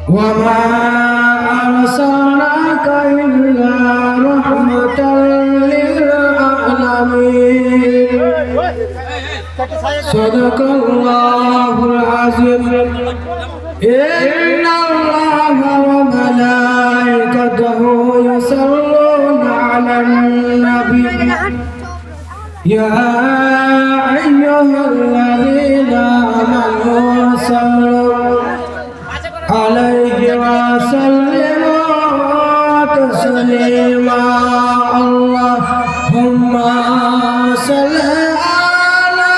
وما أرسلناك إلا رحمة للعالمين صدق الله العظيم إن الله وملائكته يصلون على النبي يا أيها الذين آمنوا صلوا عليه وسلموا تسليما اللهم صل على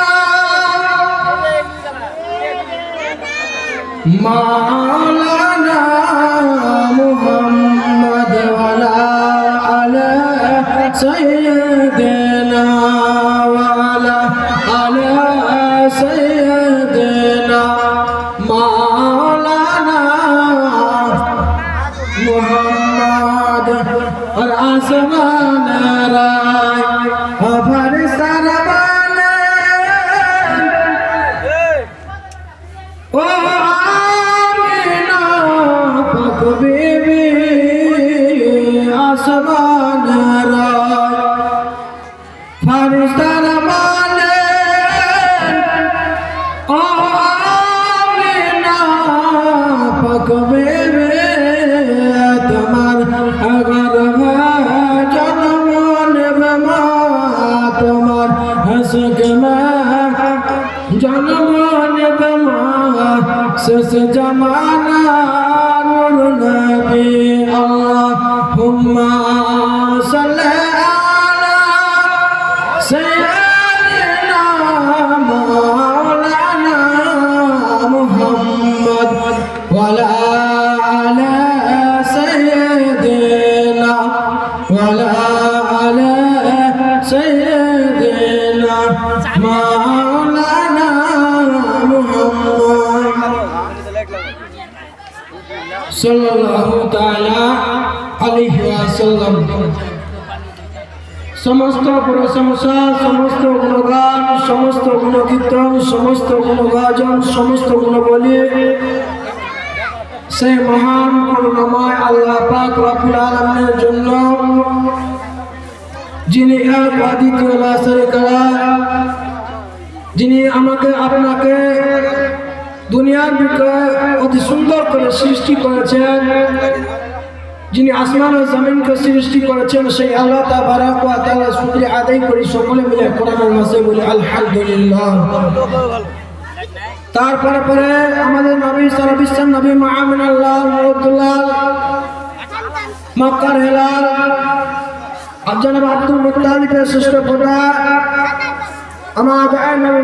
مولانا محمد وعلى آل سيدنا وعلى آل سيدنا مولانا محمد और आसमान राय फरिश्ता बने ओ आमीना पक बीबी आसमान राय फरिश्ता बने ओ आमीना पक बीबी তোমার अगर जन्म नेबे मा তোমার हंसक जन्म नेबे मा शेष जमाना नूर नबी अल्लाहुम्मा सल्ली अला सय्यिदिना मौलाना मुहम्मद वअला سيدنا مولانا محمد صلى الله تعالى عليه وسلم সমস্ত প্রশংসা সমস্ত গুণগান সমস্ত গুণকীর্তন সমস্ত গুণগাজন সমস্ত গুণবলী সেই মহান করুণাময় আল্লাহ পাক রব্বুল আলামিনের জন্য যিনি এক অদ্বিতীয় লা শারীকা লাহু যিনি আমাকে আপনাকে দুনিয়ার বুকে অতি সুন্দর করে সৃষ্টি করেছেন যিনি আসমান ও জমিনকে সৃষ্টি করেছেন সেই আল্লাহ তাবারক ওয়া তাআলা শুকরিয়া আদায় করি সকলে মিলে কোরআনের মাঝে বলি আলহামদুলিল্লাহ তারপরে পরে আমাদের নবী সারা বিশ্বের নবী মুহাম্মদুল্লাহ আব্দুল্লাহ মক্কার হেলাল জনাব আব্দুল মুত্তালিবের শ্রেষ্ঠ পুত্র আমাদের নবী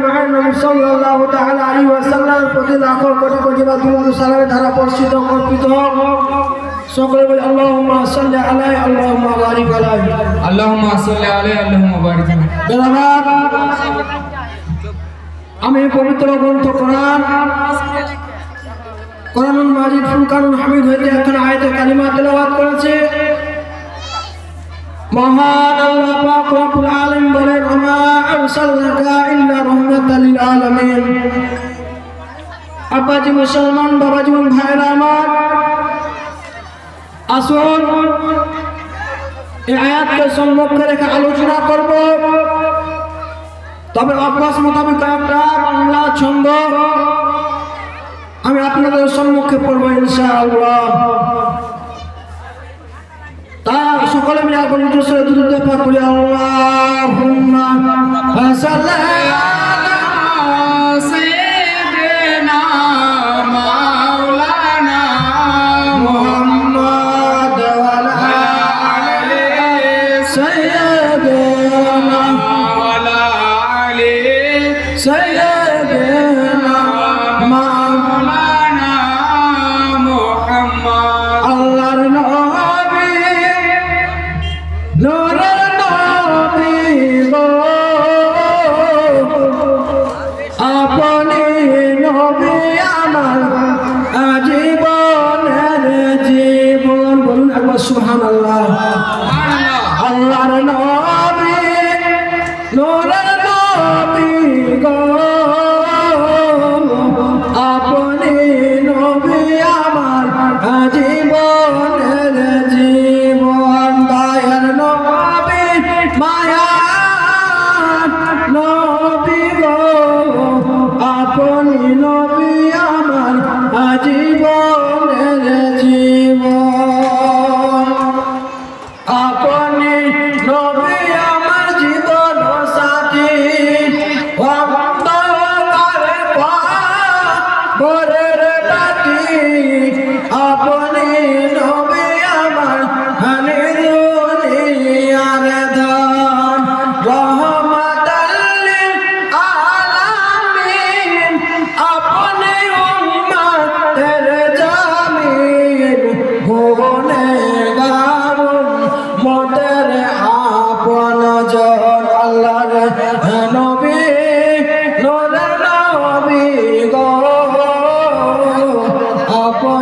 সাল্লাল্লাহু তাআলা আলাইহি ওয়াসাল্লাম প্রতি লাখো কোটি কোটি দুরূদ সালামের ধারা বর্ষিত অর্পিত সকলে বলি আল্লাহুম্মা সাল্লি আলাইহি আল্লাহুম্মা বারিক আলাইহি আল্লাহুম্মা সাল্লি আলাইহি আল্লাহুম্মা বারিক আলাইহি আমি পবিত্র গ্রন্থ কোরআনুল মাজিদ ফুরকানুল হামিদ হইতে এখন আয়াতে কালিমা তেলাওয়াত করেছে মহান আল্লাহ পাক রব্বুল আলামিন বলেন ওমা আরসালনাকা ইল্লা রাহমাতাল লিল আলামিন আব্বাজি মুসলমান বাবাজি ভাইরা আমার আসুন এই আয়াতকে সম্মুখে রেখে আলোচনা করব তবে অভ্যাস মোতাবেক একটা বাংলা ছন্দ আমি আপনাদের সম্মুখে পড়ব ইনশাআল্লাহ তা সকলে মিলে আপনি জোরে দুরূদ পাঠ করি আল্লাহুম্মা সাল্লি আলা সাইয়্যিদিনা মাওলানা মুহাম্মদ ওয়া আলা আলি সাইয়্যিদিনা ওয়া আলা আলি সাইয়্যিদিনা মাওলানা মুহাম্মদ আল্লাহর নবী নূরের নবী গো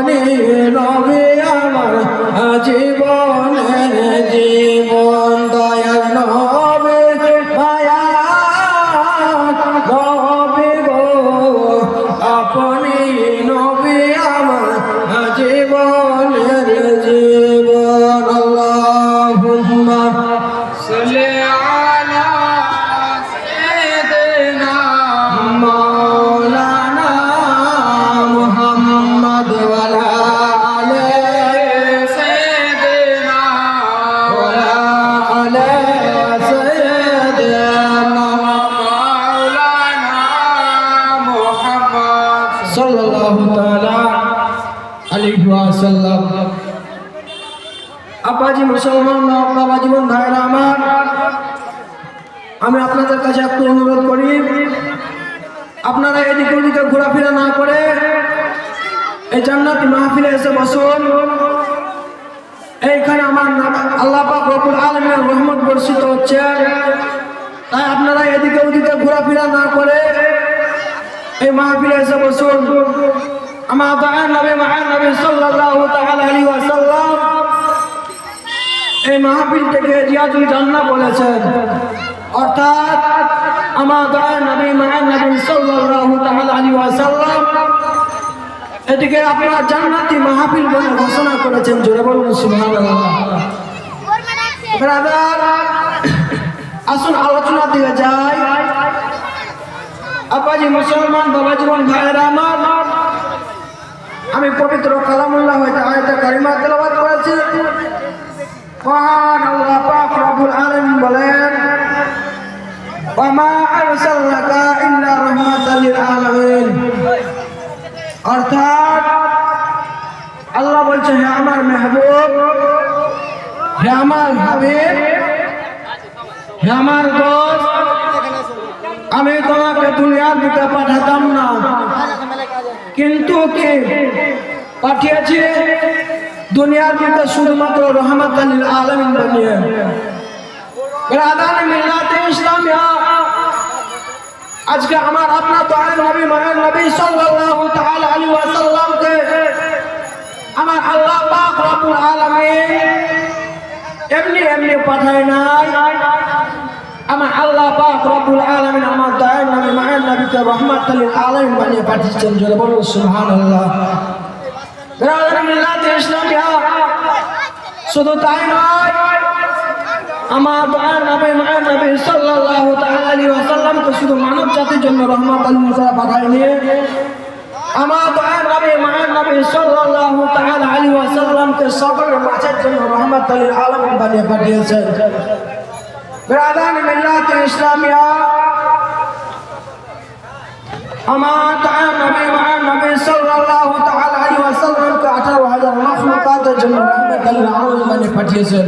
আপনি নবী আমার জীবনের জীবন দয়াল নবী মায়া নবী গো আপনি নবী আমার জীবনের জীবন আল্লাহুম্মা সাল্লি আলা সাইয়্যিদিনা মাওলানা মুহাম্মদ ওয়া আলা সাইয়্যিদিনা আলা সাইয়্যিদিনা মাওলানা মুহাম্মদ সাল্লাল্লাহু তাআলা আলাইহি ওয়াসাল্লাম। আব্বাজি মুসলমান বাবা জীবন ভাইরা আমার, আমি আপনাদের কাছে একটু অনুরোধ করি, আপনারা এদিকে ওদিকে ঘোরাফেরা না করে এই জান্নাতি মাহফিলে এসে বসুন। এইখানে আমার আল্লাহ পাক রব্বুল আলামিনের রহমত বর্ষিত হচ্ছে, তাই আপনারা এদিকে ওদিকে ঘোরাফেরা না করে এই মাহফিলে এসে বসুন। আমার দয়ার নবী মহান নবী সাল্লাল্লাহু তাআলা আলাইহি ওয়াসাল্লাম এই মাহফিলটাকে জিয়াদুল জান্নাহ বলেছেন, অর্থাৎ আমার দয়ার নবী মহান নবী সাল্লাল্লাহু তাআলা আলাইহি ওয়াসাল্লাম এদিকে আপনারা জান্নাতি মাহফিল বলে ঘোষণা করেছেন। জোরে বলুন সুবহানাল্লাহ। ব্রাদার, আসুন আলোচনার দিকে যাই। আব্বাজি মুসলমান বাবা জীবন ভাইয়েরা আমার, আমি পবিত্র কালামুল্লাহ হইতে আয়াতে কারিমা তেলাওয়াত করেছি। মহান আল্লাহ পাক রব্বুল আলামিন বলেন, ওয়া মা আরসালনাকা ইল্লা রাহমাতাল লিল আলামিন, অর্থাৎ আল্লাহ বলছে, হে আমার মেহবুব, হে আমার হাবিব, হে আমার দোস্ত, আমি তোমাকে দুনিয়ার দিকে পাঠাতাম না, কিন্তু কি পাঠিয়েছি দুনিয়ার দিকে শুধুমাত্র রহমাতাল লিল আলামিন বানিয়ে। ব্রাদার মিল্লাতে ইসলামিয়া, আজকে আমার আপনার দয়াল নবী মহান নবী সাল্লাল্লাহু তাআলা আলাইহি ওয়াসাল্লামকে আমার আল্লাহ পাক রব্বুল আলামিন এমনি এমনি পাঠায় নাই। আমার আল্লাহ পাক রব্বুল আলামিন আমার দয়াল নবী মহান নবীকে রহমাতাল লিল আলামিন বানিয়ে পাঠিয়েছেন। জোরে বলুন সুবহানাল্লাহ। ব্রাদার মিল্লাতে ইসলামিয়া, শুধু তাই নয়, আমার দয়ার নবী মহান নবী সাল্লাল্লাহু তাআলা আলাইহি ওয়াসাল্লামকে শুধু মানব জাতির জন্য রহমাতাল লিল আলামিন পাঠায়নি, আমার দয়ার নবী মহান নবী সাল্লাল্লাহু তাআলা আলাইহি ওয়াসাল্লামকে সকল মাছের জন্য রহমাতাল লিল আলামিন বানিয়ে পাঠিয়েছেন। ব্রাদার মিল্লাতে ইসলামিয়া, আমার দয়ার নবী মহান নবী সাল্লাল্লাহু তাআলা আলাইহি ওয়াসাল্লামকে 18,000 মাখলুকাতের জন্য রহমাতাল লিল আলামিন বানিয়ে পাঠিয়েছেন।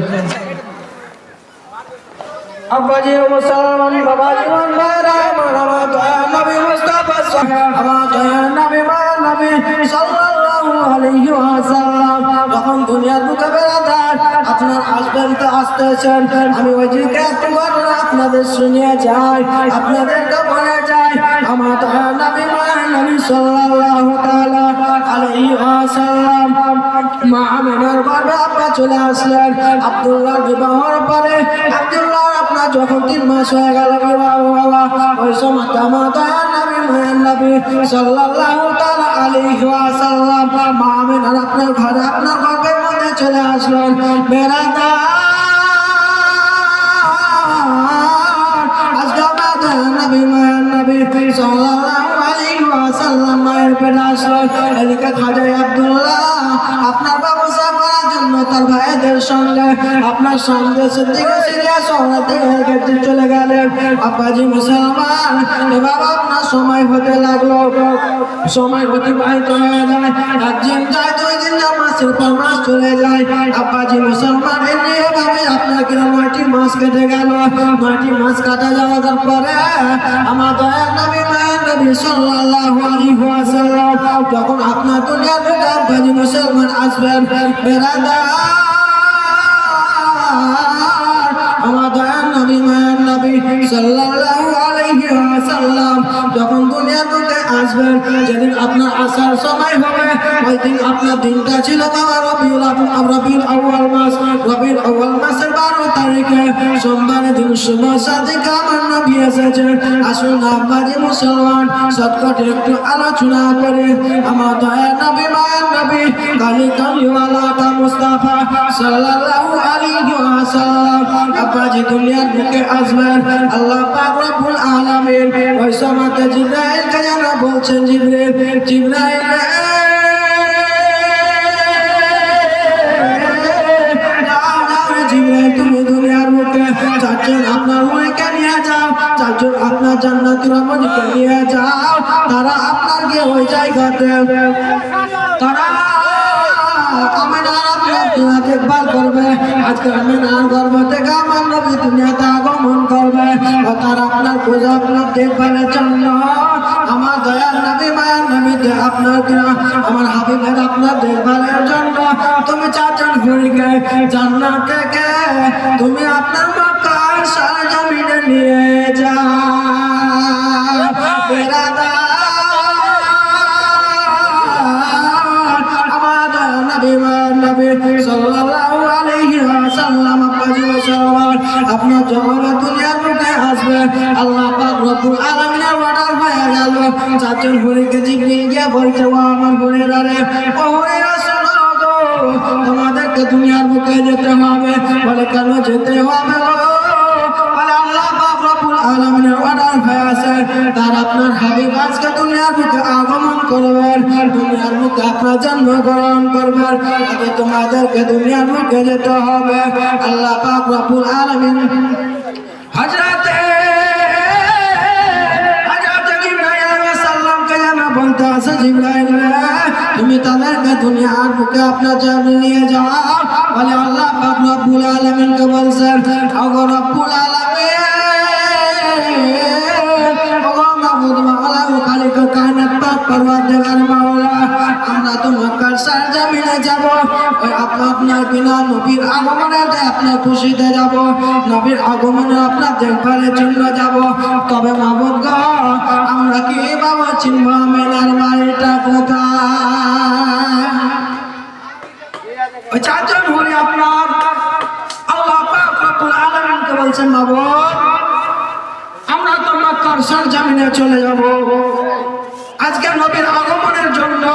আব্বাজি মুসলমান বাবা জীবন ভাইরা আমার, আমার দয়ার নবী মুস্তাফা আমার দয়ার নবী মহান নবী সাল্লাল্লাহু আলাইহি ওয়াসাল্লাম যখন দুনিয়ার বুকে বেড়াতেন, আপনার আসবেন তো আসতেছেন, আমি ওই দিকে একটু ঘটনা আপনাদের শুনিয়ে যাই, আপনাদেরকে বলে যাই। আমার দয়ার নবী মহান নবী সাল্লাল্লাহু তাআলা আলাইহি ওয়াসাল্লাম মা আমিনার গর্ভে আব্বা চলে আসলেন। আব্দুল্লাহর বিবাহের পরে আব্দুল্লাহ আপনার যখন 3 মাস হয়ে গেল বিবাহ হওয়া, ওই সময় আমার দয়ার নবী মহান নবী সাল্লাল্লাহু তাআলা আলাইহি ওয়াসাল্লাম মা আমিনার আপনার ঘরে আপনার গর্ভের মধ্যে চলে আসলেন। বেরাদা আজকে আমার দয়ার নবী মহান নবী সাল্লাল্লাহু আলাইহি ওয়াসাল্লাম মায়ের পেটে আসলেন। এদিকে খাজা আব্দুল্লাহ আপনার ব্যবসা করার জন্য তার ভাইদের সঙ্গে আপনার সন্দেশের দিকে সিরিয়া শহরের দিকে চলে গেলেন। আব্বাজি মুসলমান, এবার আপনার সময় হতে লাগলো, সময় অতিবাহিত হয়ে যায়, একদিন যায়, 2 দিন যায়, মাসের পর মাস চলে যায়। আব্বাজি মুসলমান, এভাবে আপনার কিনা 9টি মাস কেটে গেল। 9টি মাস কাটা যাওয়ার পরে আমার দয়ার নবী মায়ের নবী সাল্লাল্লাহু আলাইহি ওয়াসাল্লাম যখন আপনার দুনিয়ার বুকে আব্বাজি মুসলমান আসবেন, বেরাদা আমার দয়ার নবী মায়ের নবী সাল্লাল্লাহু আলাইহি ওয়াসাল্লাম যখন দুনিয়ার বুকে আসবেন, যেদিন আপনার আসার সময় হবে ওই দিন আপনার দিনটা ছিল বাবা রবিউল আউয়াল মাস। রবিউল আউয়াল মাসের 12 তারিখে সোমবারের দিন শুভ সাদিকে আমার নবী এসেছেন। আসুন আব্বাজি মুসলমান শতকট একটু আলোচনা করে আমার দয়ার নবী মায়ের নবী কালী কামলিওয়ালা কা মুস্তাফা সাল্লাল্লাহু আলাইহি ওয়াসাল্লাম আব্বাজি দুনিয়ার বুকে আসবেন। আল্লাহ পাক রব্বুল আলামিন ওই সময়তে জিবরাইলকে যেন বলছেন, জিবরাইল তুমি দুনিয়ার বুকে চারজন আপনার রূহকে নিয়ে যাও, চারজন আপনার জান্নাতুর রহমতকে নিয়ে যাও। তারা আপনার গিয়ে ওই জায়গাতে তারা আমিনার আপনার দেখভাল করবে। আজকে আমিনার গর্ভ থেকে আমার নবী দুনিয়াতে আগমন করবে। তারা আপনার পূজা আপনার দেখভালের জন্য আমার দয়ার নবী মায়ের নবীতে আপনার আমার হাবিবের আপনার দেখভালের জন্য তুমি চারজন ঘুরিকে জান্নাত থেকে তুমি আপনার মক্কার সরজমিনে নিয়ে যাও। আমার নবী মায়ের নবী সাল্লাল্লাহু আলাইহি ওয়াসাল্লাম আব্বাজি মুসলমান আপনার জমানে দুনিয়ার বুকে আসবে। আল্লাহ পাক রব্বুল আলামিনের অর্ডার হয়ে গেল। চারজন ঘুরিকে জিবরিল গিয়ে বলছে, ও আমার ঘুরিরা রে, ও ঘুরিরা শোনো গো, তোমাদেরকে দুনিয়ার বুকে যেতে হবে। বলে কেন যেতে হবে গো? বলে আল্লাহ পাক রব্বুল আলামিনের অর্ডার হয়ে আছে, তার আপনার হাবিব আজকে দুনিয়ার বুকে আগমন করবেন, দুনিয়ার বুকে আপনার জন্মগ্রহণ করবেন। আগে তোমাদেরকে দুনিয়ার বুকে যেতে হবে। আল্লাহ পাক রব্বুল আলামিন হযরতে জিবরাইল আলাইহিস সালামকে জানা বলতে আছে, জিবরাইল তুমি তাদেরকে দুনিয়ার বুকে আপনার জন্য নিয়ে যাও। বলে আল্লাহ পাক রব্বুল আলামিনকে বলছেন, ওগো রব্বুল আলামিন, ওগো মাবুদ মাওলা, ও খালিক কায়নাত পাক পরওয়ারদিগার মাওলা, আমরা তো মক্কার সরজমিনে যাব। ওই আপনার বিনা নবীর আগমনে আপনার খুশিতে যাব, নবীর আগমনে আপনার দেখভালের জন্য যাব। তবে মাবুদ গো, আমরা কি বাবা চিনব আমিনার বাড়িটা কোথায়? ওই চারজন হলে আপনার আল্লাহ পাক রব্বুল আলামিনকে বলছেন, মাবুদ আমরা তো মক্কার সরজমিনে চলে যাব। আজকে নবীর আগমনের জন্য,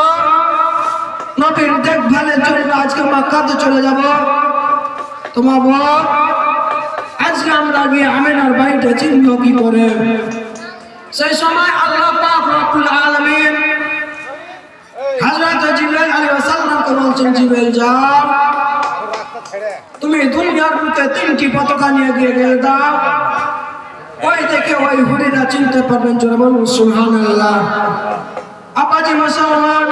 নবীর দেখভালের জন্য আজকে মক্কাতে চলে যাব। তো মাবুদ আজকে আমরা গিয়ে আমিনার বাড়িটা চিনব কি করে? সেই সময় আল্লাহ পাক রব্বুল আলামিন হযরত জিবরাইল আলাইহিস সালামকে বলছেন, জিবরাইল যাও, তুমি দুনিয়ার বুকে 3টি পতাকা নিয়ে গিয়ে দাও। ওই দেখে ওই হুরিরা চিনতে পারবেন। জোরে বলুন সুবহানাল্লাহ। আব্বাজি মুসলমান,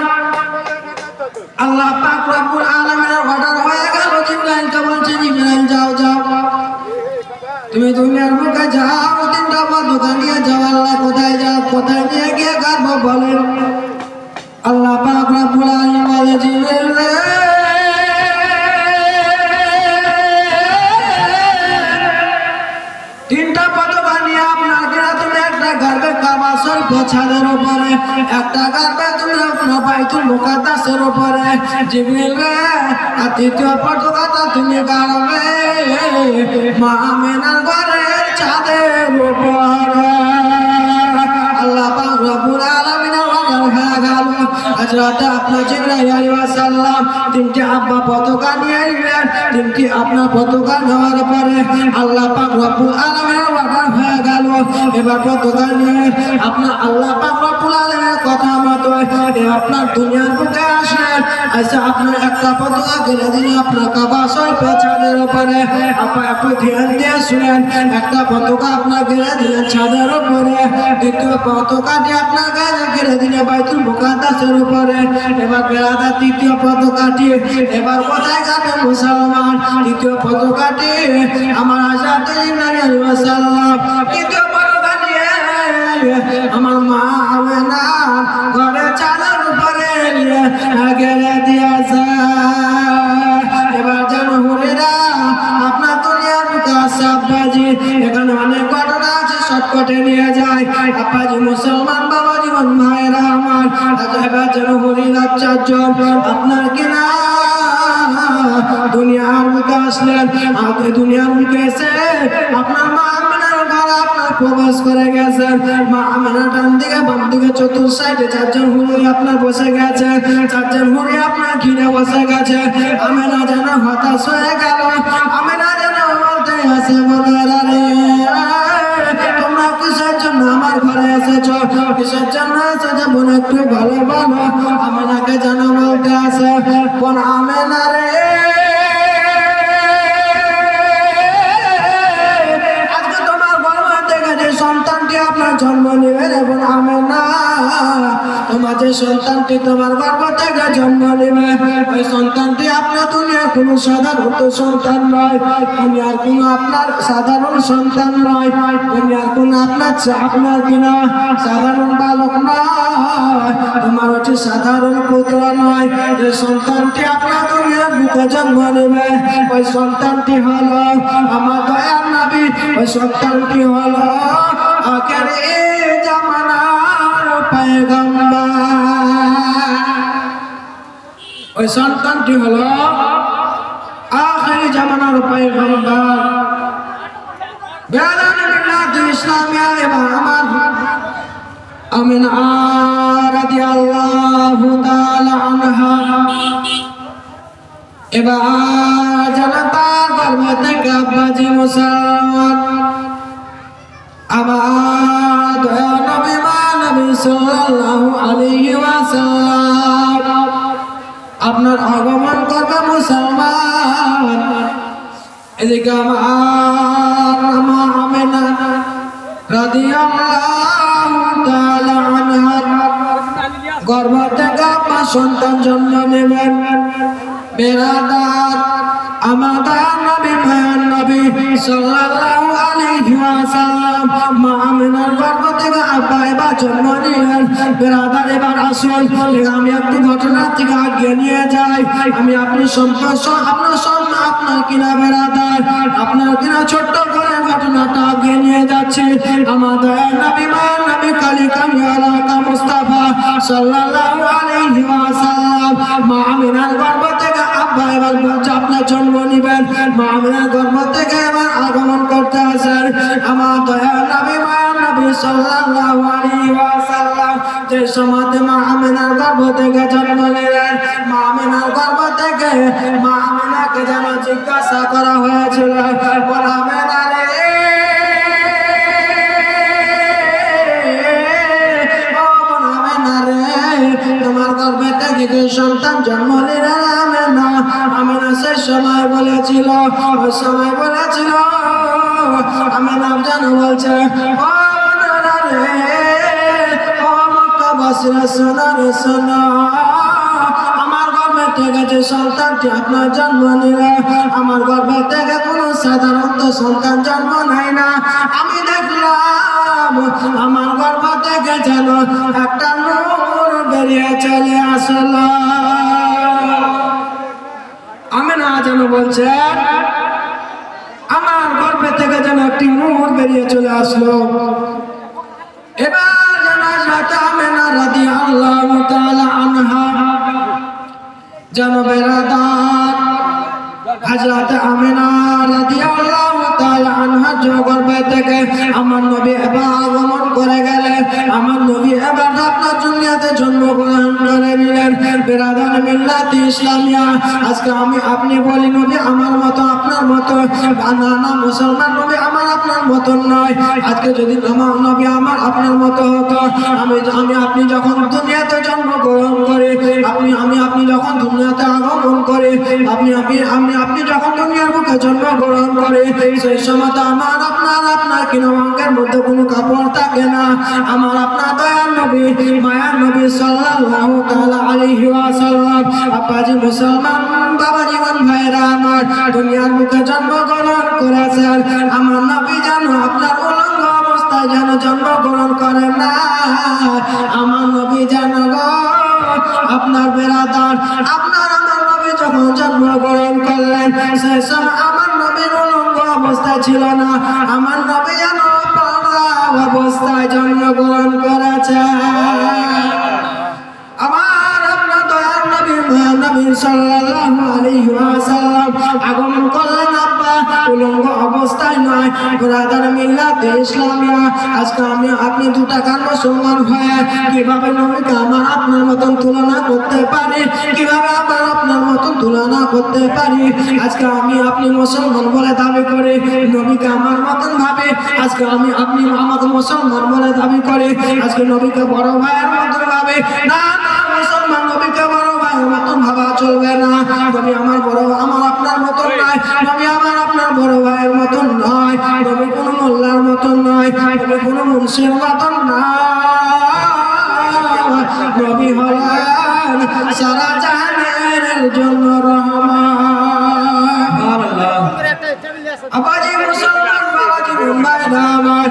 আল্লাহ পাক রব্বুল আলামিনের অর্ডার হয়ে গেল। জিবরাইলকে বলছে, জিবরাইল যাও যাও, তুমি দুনিয়ার বুকে যাও, 3টা পতাকা নিয়ে যাও। আল্লাহ কোথায় যাও, কোথায় নিয়ে গিয়ে গাড়ব বলেন? আল্লাহ পাক রব্বুল আলামিন বলে, জিবরাইল রে, 3টা পতাকা নিয়ে আপনার গিয়ে তুমি একটা গাড়বে কাবা শরীফ ছাদের উপরে, একটা গাড়বে তুমি আপনার বাইতুল মুকাদ্দাসের উপরে। জিবরাইল রে, আর 3য় পতাকাটা তুমি গাড়বে মা আমিনার ঘরের ছাদের উপরে। আল্লাহ পাক রব্বুল আলামিনের অর্ডার হয়ে গেল। হযরত আপনার জিবরাইল আলাইহিস সালাম 3টি আব্বা পতাকা নিয়ে এলেন। 3টি আপনার পতাকা নেওয়ার পরে আল্লাহ পাক রব্বুল আলামিনের অর্ডার হয়ে গেল। এবার পতাকা নিয়ে আপনার আল্লাহ পাক রব্বুল আলামিনের কথা মতো আপনার দুনিয়ার বুকে আসলেন। আচ্ছা আপনার একটা পতাকা গেলে দিলে আপনার কাবা শরীফের ছাদের উপরে। আপনি একটু ধ্যান দিয়ে শুনেন, একটা পতাকা আপনার গেলে দিলেন ছাদের উপরে, 2য় পতাকাটি আপনার গায়ে গেলে দিলে বাইতুল মুকাদ্দাসের উপরে। এবার বেলাদা 3য় পতাকাটি এবার কোথায় যাবে মুসলমান? 3য় পতাকাটি আমার হযরত জিবরাইল আলাইহিস সালাম 3য় পতাকা নিয়ে আমার মা আমিনা ঘরে চালের উপরে নিয়ে গেলে দিয়েছে। এবার জানো হুরিরা, আপনার দুনিয়ার বুকে আছে আব্বাজি, এখানে অনেক ঘটনা আছে, শর্টকাটে নিয়ে যায়। আব্বাজি মুসলমান বাবা জীবন ভাইরা, চারজন হরিণ আর চারজন আপনার কিনা দুনিয়ার মুখে আসলেন। আগে দুনিয়ার মুখে এসে আপনার মা আমিনার ঘরে আপনার প্রবেশ করে গেছেন। মা আমিনা ডান দিকে বাম দিকে চতুর সাইডে চারজন হুড়ি আপনার বসে গেছে। চারজন হুড়ি আপনার ঘিরে বসে গেছে। আমিনা যেন হতাশ হয়ে গেল। আমিনা যেন বলতে আছে বলে রে তোমরা কিসের জন্য আমার ঘরে এসেছো, কিসের জন্য এসেছো বোন একটু ভালো বলো। আমিনাকে যেন বলতে আছে বোন আমিনা রে আজকে তোমার গর্ভ থেকে যে সন্তানটি আপনার জন্ম নেবে এবং আমিনা তোমার যে সন্তানটি তোমার গর্ভ থেকে জন্ম নেবে ওই সন্তানটি আপনার দুনিয়ার কোনো সাধারণ সন্তান নয়, দুনিয়ার কোনো আপনার সাধারণ সন্তান নয়, দুনিয়ার কোনো আপনার কিনা সাধারণ বালক নয়, তোমার হচ্ছে সাধারণ পুত্র নয়। যে সন্তানটি আপনার দুনিয়ার বুকে জন্ম নেবে ওই সন্তানটি হলো আমার দয়ার নবী, ওই সন্তানটি হলো আখেরি জামানার পয়গম্বর, ওই সন্তানটি হলো আখেরি জামানার পয়গম্বর। বেরাদান মিল্লাত ইসলামিয়া এবং আমার আমিনা রাদিয়াল্লাহু তাআলা আনহা এবার জনতার গর্ভ থেকে আব্বাজি মুসলমান আমার দয়া নবী নবী সাল্লাল্লাহু আলাইহি ওয়াসাল্লাম আপনার আগমন করবে মুসলমান। এদিকে আমার মা আমিনা রাদিয়াল্লাহু তাআলা আনহা গর্ভ থেকে আপনার সন্তান জন্ম নেবেন। বেরাদার আমাদের নবী মায়ার নবী সাল্লাল্লাহু আলাইহি ওয়াসাল্লাম মা আমিনার গর্ভ থেকে আব্বা এবার জন্ম নিলেন। বেরাদার এবার আসুন আমি একটু ঘটনা থেকে আগে নিয়ে যাই। আমি আপনি আপনার কিনা বেরাদার আপনার কিনা ছোট্ট করে ঘটনাটা আগে নিয়ে যাচ্ছি। আমাদের নবী মায়ার নবী কালী কামিয়ালা মুস্তাফা সাল্লাল্লাহু আলাইহি ওয়াসাল্লাম মা আমিনার গর্ভ থেকে আব্বা এবার বলছে আপনার জন্ম নিবেন। মা আমিনার গর্ভ থেকে এবার আগমন করতে আসেন আমার দয়া নবী মায়ার নবী সাল্লাল্লাহু আলাইহি ওয়াসাল্লাম। যে সময়তে মা আমিনার গর্ভ থেকে জন্ম নিলেন, মা আমিনার গর্ভ থেকে মা আমিনাকে যেন জিজ্ঞাসা করা হয়েছিল বল আমিনা রে তোমার গর্ভে থেকে যে সন্তান জন্ম নিলেন আমিনা, আমিনা সে সময় বলেছিল ওই সময় বলেছিল আমিনা যেন বলছে ও আমিনা রে ও মক্কাবাসীরা শোনো রে শোনো আমার গর্ভে থেকে যে সন্তানটি আপনার জন্ম নিলে আমার গর্ভে থেকে কোনো সাধারণত সন্তান জন্ম নেয় না। আমি দেখলাম আমার গর্ভ থেকে যেন একটা নূর বেরিয়ে চলে আসলো। আমিনা যেন বলছে আমার গর্ভে থেকে যেন একটি নূর বেরিয়ে চলে আসলো। এবার যেন হযরত আমিনা রাদিয়াল্লাহু তাআলা আনহা যেন বেরাদার হযরত আমিনা রাদিয়াল্লাহু তাআলা আনহা গর্ভে থেকে আমার নবী এবার আগমন করে গেলেন। আমার নবী এবার আপনার দুনিয়াতে জন্মগ্রহণ করে নিলেন। বেরাদান মিল্লাত ইসলামিয়া আজকে আমি আপনি বলি নবী আমার মতো আপনার মতো না না মুসলমান নবী আমার আপনার মতো নয়। আজকে যদি আমার নবী আমার আপনার মতো হতো আমি আপনি যখন দুনিয়াতে জন্মগ্রহণ করে আপনি যখন দুনিয়াতে আগমন করে আপনি যখন দুনিয়ার বুকে জন্মগ্রহণ করে সেই সময় তো আমার আপনার কিনা অঙ্গের মধ্যে কোনো কাপড় থাকে না। আমার আপনার দয়ার নবী মায়ার নবী সাল্লাল্লাহু তাআলা আলাইহি ওয়াসাল্লাম আব্বাজি মুসলমান বাবা জীবন ভাইরা আমার দুনিয়ার বুকে জন্মগ্রহণ করেছেন। আমার নবী জানো আপনার উলঙ্গ অবস্থায় যেন জন্মগ্রহণ করেন না। আমার নবী জানো গো আপনার বেরাদার আমার নবী যখন জন্মগ্রহণ করলেন সেই সময় আমার নবীর উলঙ্গ অবস্থায় ছিল না। আমার নবী যেন অবস্থায় জন্মগ্রহণ করেছে। আমার নবী সাল্লাল্লাহু আলাইহি ওয়াসাল্লাম আগমন করলেন আব্বা উলঙ্গ অবস্থায় নয় ব্রাদার মিল্লাতে ইসলামিয়া আজকে আমি আপনি দু টাকার মুসলমান হয়ে কিভাবে নবীকে আমার আপনার মতন তুলনা করতে পারি কিভাবে আমার আপনার মতন তুলনা করতে পারি আজকে আমি আপনি মুসলমান বলে দাবি করি নবীকে আমার মতন ভাবে আজকে আমি আপনি আমাকে মুসলমান বলে দাবি করি আজকে নবীকে বড় ভাইয়ের মতন ভাবে না না মুসলমান নবীকে বড় ভাইয়ের মতন ভাবা চলবে না নবী আমার বড় আমার আপনার মতন নয় নবী আমার আপনার বড় ভাইয়ের মতন নয় নবী কোনো মোল্লার মতন নয় নবী কোনো মুন্সির মতন নয় নবী হলেন সারা জাহানের জন্য রহমান আবাজি মুসলমান বাবাজি মুম্বাই নামার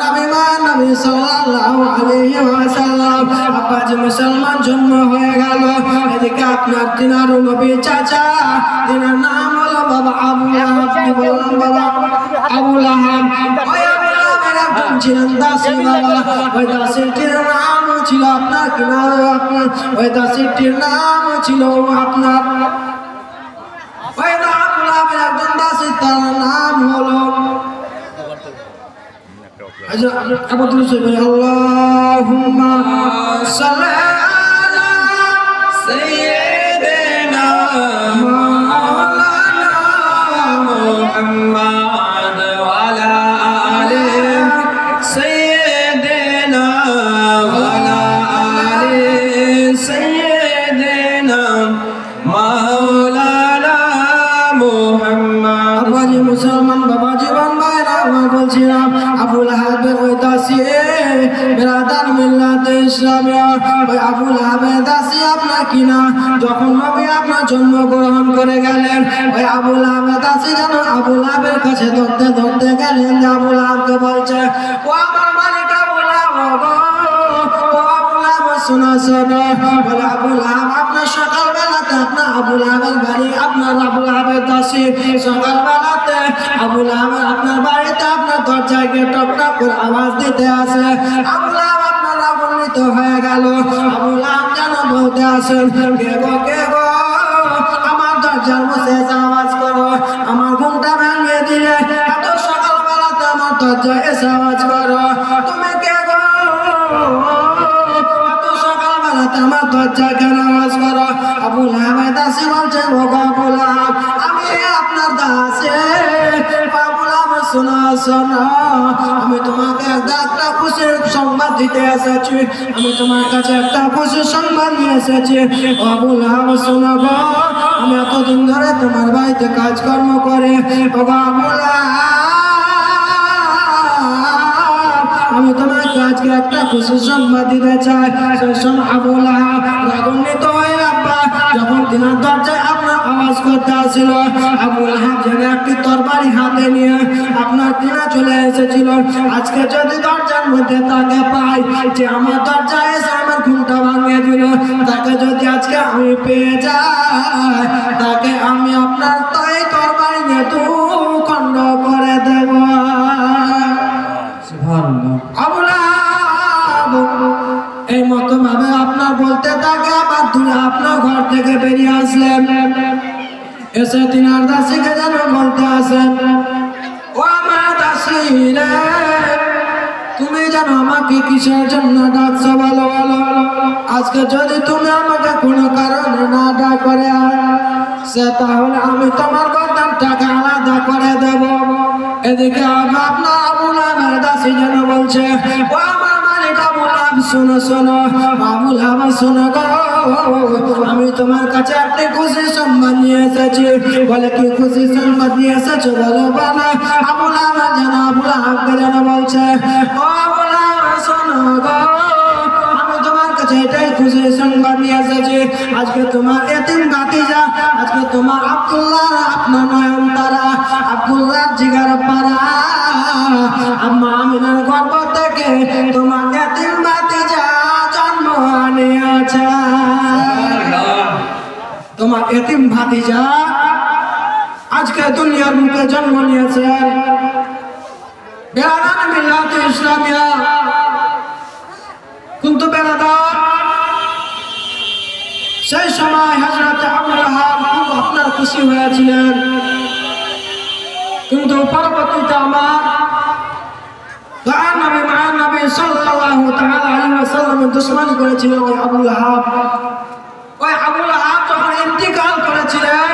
নবী নবী সাল্লাল্লাহু আলাইহি ওয়াসাল্লাম আবাজি মুসলমান জন্ম হয়ে গেল এদিকে আপনার দিনার নবী চাচা দিনার নাম হলো বাবা আবু লাহাব কি বললাম বাবা আবু লাহাব ওই আবু লাহাবের একজন ছিলেন দাসী বাবা ওই দাসীটির নাম ছিল আপনার কিনা আপনার ওই দাসীটির নাম ছিল আপনার ওই আবু লাহাবের একজন দাসী তার নাম হলো আল্লাহুম্মা সাল্লি আলা সাইয়্যিদিনা মাওলানা মুহাম্মদ ওয়া আলা আলি সাইয়্যিদিনা ওয়া আলা আলি সাইয়্যিদিনা মাওলানা মুহাম্মদ বাবাজি মুসলমান বাবা জীবন ভাইরা আমার বলছিলাম আবু লাহাবের ওই দাসী ব্রাদার মিল্লাতে ইসলামিয়া ওই আবু লাহাবের দাসী আপনার কিনা যখন নবী আপনার জন্মগ্রহণ করে গেলেন ওই আবু লাহাবের দাসী যেন আবু লাহাবের কাছে ধরতে ধরতে গেলেন যে আবু লাহাবকে বলছে ও আমার মালিক আবু লাহাব ও আবু লাহাব শোনো শোনো বলে আবু লাহাব আপনার সকালবেলাতে আপনার আবু লাহাবের বাড়ি আপনার আবু লাহাবের দাসী সকালবেলাতে আবু লাহাব আপনার বাড়িতে আপনার দরজায় গিয়ে টক টক করে আওয়াজ দিতে আসে আবু লাহাব আপনার রাগান্বিত হয়ে গেল আবু লাহাব যেন বলতে আসেন কে গো আমার দরজার মুখে আওয়াজ করো আমার ঘুমটা ভাঙিয়ে দিলে এত সকালবেলাতে আমার দরজায় এসে আওয়াজ করো তুমি কে গো এত সকালবেলাতে আমার দরজায় কেন আওয়াজ করো আবু লাহাবের দাসী বলছে ও আবু লাহাব আমি আপনার দাসী আবু লাহাব শোনো শোনো আমি তোমাকে একটা খুশির সংবাদ দিতে এসেছি আমি তোমার কাছে একটা খুশির সংবাদ নিয়ে এসেছি আবু লাহাব শোনো গো আমি এতদিন ধরে তোমার বাড়িতে কাজকর্ম করে ও আবু লাহাব আমি তোমাকে আজকে একটা খুশির সংবাদ দিতে চাই সেই সময় আবু লাহাব রাগান্বিত হয়ে আব্বা যখন তিনার দরজায় আপনার আওয়াজ করতে আসছিল আবু লাহাব যেন একটি তরবারি হাতে নিয়ে আপনার তিনা চলে এসেছিল আজকে যদি দরজার মধ্যে তাকে পাই যে আমার দরজায় এসে আমার ঘুমটা ভাঙিয়ে দিল তাকে যদি আজকে আমি পেয়ে যাই তাকে আমি আপনার তাই তরবারি নিয়ে দু খণ্ড করে দেব আবু লাহাব এই মতো ভাবে আপনার বলতে থাকে আবার দূরে আপনার ঘর থেকে বেরিয়ে আসলেন এসে তিনার দাসীকে যেন বলতে আসেন ও আমার দাসী রে তুমি জানো আমাকে কিসের জন্য ডাকছো বলো বলো আজকে যদি তুমি আমাকে কোনো কারণে না ডাক করে সে তাহলে আমি তোমার গর্দানটাকে আলাদা করে দেব এদিকে আপনার আবু লাহাবের দাসী যেন বলছে ও আমার মালিক আবু লাহাব শোনো শোনো আবু লাহাব শোনো গো আমি তোমার কাছে একটি খুশি সংবাদ নিয়ে এসেছি বলে কি খুশি সংবাদ নিয়ে এসেছো বলো বলো আবু লাহাব যেন আবু লাহাবকে যেন বলছে ও আবু লাহাব শোনো গো আমি তোমার কাছে এটাই খুশি সংবাদ নিয়ে এসেছি আজকে তোমার এতিম ভাতিজা আজকে তোমার আব্দুল্লাহ আপনার নয়ন তারা আব্দুল্লাহ জিগার পাড়া আম্মা আমিনার গর্ভ থেকে তোমার এতিম ভাতিজা জন্ম নিয়েছে তোমার এতিম ভাতিজা আজকে দুনিয়ার মুখে জন্ম নিয়েছে বেরাদার মিল্লাতে ইসলামিয়া কিন্তু বেরাদার সেই সময় হযরত আবু লাহাব খুব আপনার খুশি হয়েছিলেন, কিন্তু পরবর্তীতে আমার দয়ার নবী মায়ার নবী সাল্লাল্লাহু তাআলা আলাইহি ওয়াসাল্লামের দুশমনী করেছিল ওই আবু লাহাব। ওই আবু লাহাব যখন ইন্তিকাল করেছিলেন,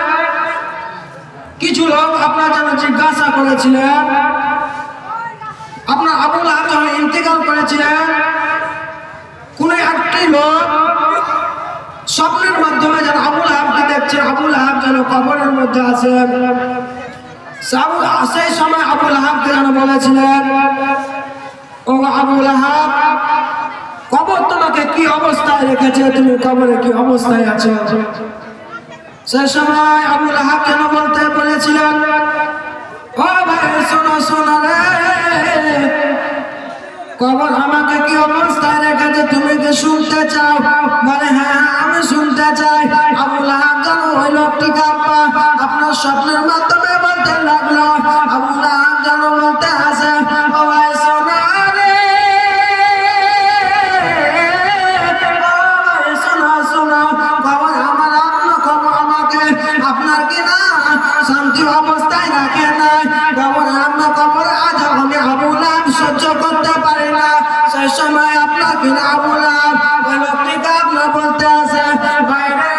কিছু লোক আপনার জন্য জিজ্ঞাসা করেছিলেন, আপনার আবু লাহাব যখন ইন্তিকাল করেছিলেন, কোন একটি লোক স্বপ্নের মাধ্যমে যেন আবু লাহাবকে দেখছে, আবু লাহাব যেন কবরের মধ্যে আছেন। সেই সময় আবু লাহাবকে যেন বলেছিলেন, ও আবু লাহাব, কবর তোমাকে কি অবস্থায় রেখেছে, তুমি কবরে কি অবস্থায় আছো? সেই সময় আবু লাহাব যেন বলতে বলেছিলেন, ও ভাই শোনো শোনো রে, কবর আমাকে কি অবস্থায় রেখেছে তুমি কি শুনতে চাও? বলে হ্যাঁ আমি শুনতে চাই। আবু লাহাব যেন ওই লোকটিকে আপনার স্বপ্নের মাধ্যমে বলতে লাগলো। আবু লাহাব যেন বলতে আসে, ও ভাই শোনো রে, শোনো শোনো, কবর আমার আপনার কবর আমাকে আপনার কিনা শান্তি অবস্থায় রাখে নাই। কবর আপনার কবর আজ আমি আবু লাহাব সহ্য করতে পারি না। সেই সময় আপনার কিনা আবু লাহাব ওই লোকটিকে আপনার বলতে আসে, বাইরে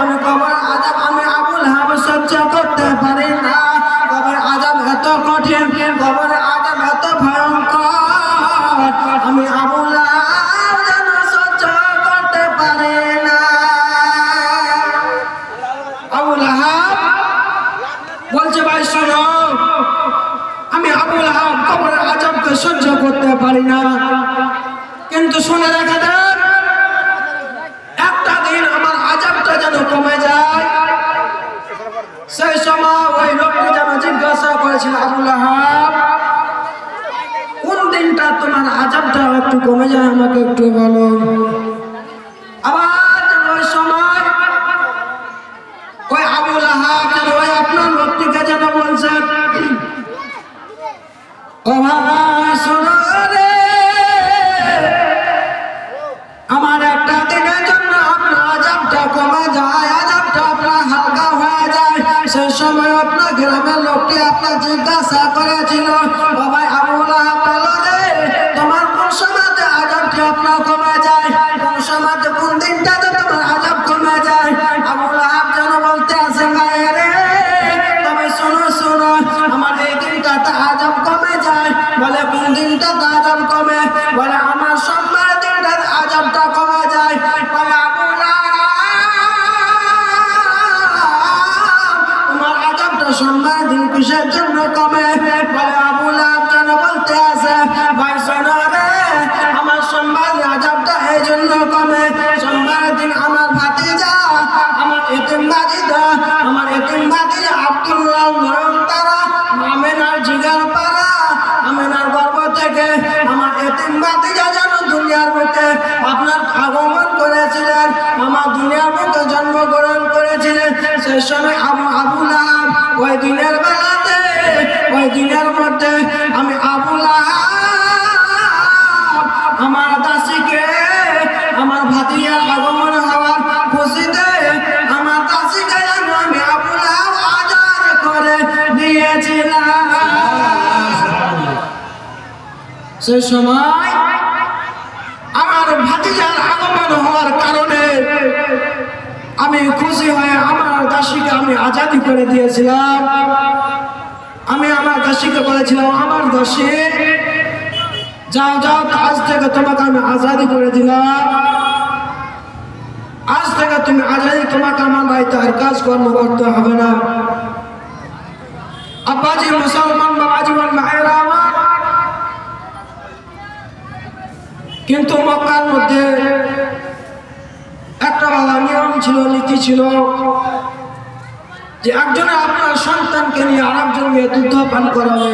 আমি কবর আজাব আমি আবু লাহাব সহ্য করতে পারি না। কবর আজাব এত কঠিন, কবর আজাব এত ভয়ঙ্কর, আমি আবু লাহাব যেন সহ্য করতে পারি না। আবু লাহাব বলছে, ভাই শোনো, আমি আবু লাহাব কবরের আযাবকে সহ্য করতে পারি না, কিন্তু শুনে রেখে দেন, একটা দিন আমার আযাবটা যেন কমে যায়। সেই সময় ওই লোকটি যেন জিজ্ঞাসা করেছিল, আবু লাহাব, কোন দিনটা তোমার আযাবটা একটু কমে যায় আমাকে একটু বলো। আবার যেন ওই সময় ওই আবু লাহাব যেন ওই আপনার লোকটিকে যেন বলছেন, ও ভাই শোনো রে, আমার একটা দিনের জন্য আপনার আযাবটা কমে যায়, আযাবটা আপনার হালকা হয়ে যায়। সেই সময় আপনার গ্রামের লোকটি আপনার জিজ্ঞাসা করেছিল, ও ভাই আবু লাহাব বলো রে, তোমার কোন সময়তে আযাবটা আপনার কমে যায়, কোন সময়তে কোন দিনটাতে তোমার আযাব কমে যায়? আবু লাহাব যেন বলতে আসে, ভাই রে, তবে শোনো শোনো, আমার এই দিনটাতে আযাব কমে যায়। বলে কোন দিনটাতে আযাব কমে? বলে আমার সোমবার দিনটাতে আযাবটা কমে যায়। বলে আবু লাহাব, তোমার আযাবটা সোমবার দিন কিসের জন্য কমে? বলে আবু লাহাব যেন বলতে আসে, ভাই শোনো রে, আমার সোমবার আযাবটা এই জন্য কমে, সোমবার দিন আমার ভাতিজা, আমার এতিম ভাতিজা, আমার এতিম ভাতিজা আব্দুল্লাহ নয়নতারা আমেনার জিগার পাড়া, আমেনার গর্ভ থেকে আমার এতিম ভাতিজা যেন দুনিয়ার বুকে আপনার আগমন করেছিলেন, আমার দুনিয়ার বুকে জন্মগ্রহণ করেছিলেন। সেই সময় আবু লাহাব ওই দিনের বেলাতে, ওই দিনের মধ্যে আমি আবু লাহাব আমার দাসীকে, আমার ভাতিজার আগমন হওয়ার খুশিতে আমার দাসীকে যেন আমি আবু লাহাব আজাদ করে দিয়েছিলাম। সেই সময় আমার ভাতিজার আগমন হওয়ার কারণে আমি খুশি হয়ে আমার দাসীকে আমি আজাদি করে দিয়েছিলাম। আমি আমার দাসীকে বলেছিলাম, আমার দাসী যাও যাও, আজ থেকে তোমাকে আমি আজাদি করে দিলাম, আজ থেকে তুমি আজাদি, তোমাকে আমার বাড়িতে আর কাজকর্ম করতে হবে না। আব্বাজি মুসলমান বাবাজি মায়েরা আমার, কিন্তু মক্কার মধ্যে একটা ভালো নিয়ম ছিল, নীতি ছিল, যে একজনে আপনার সন্তানকে নিয়ে আরেকজন মেয়ে দুধ পান করাবে।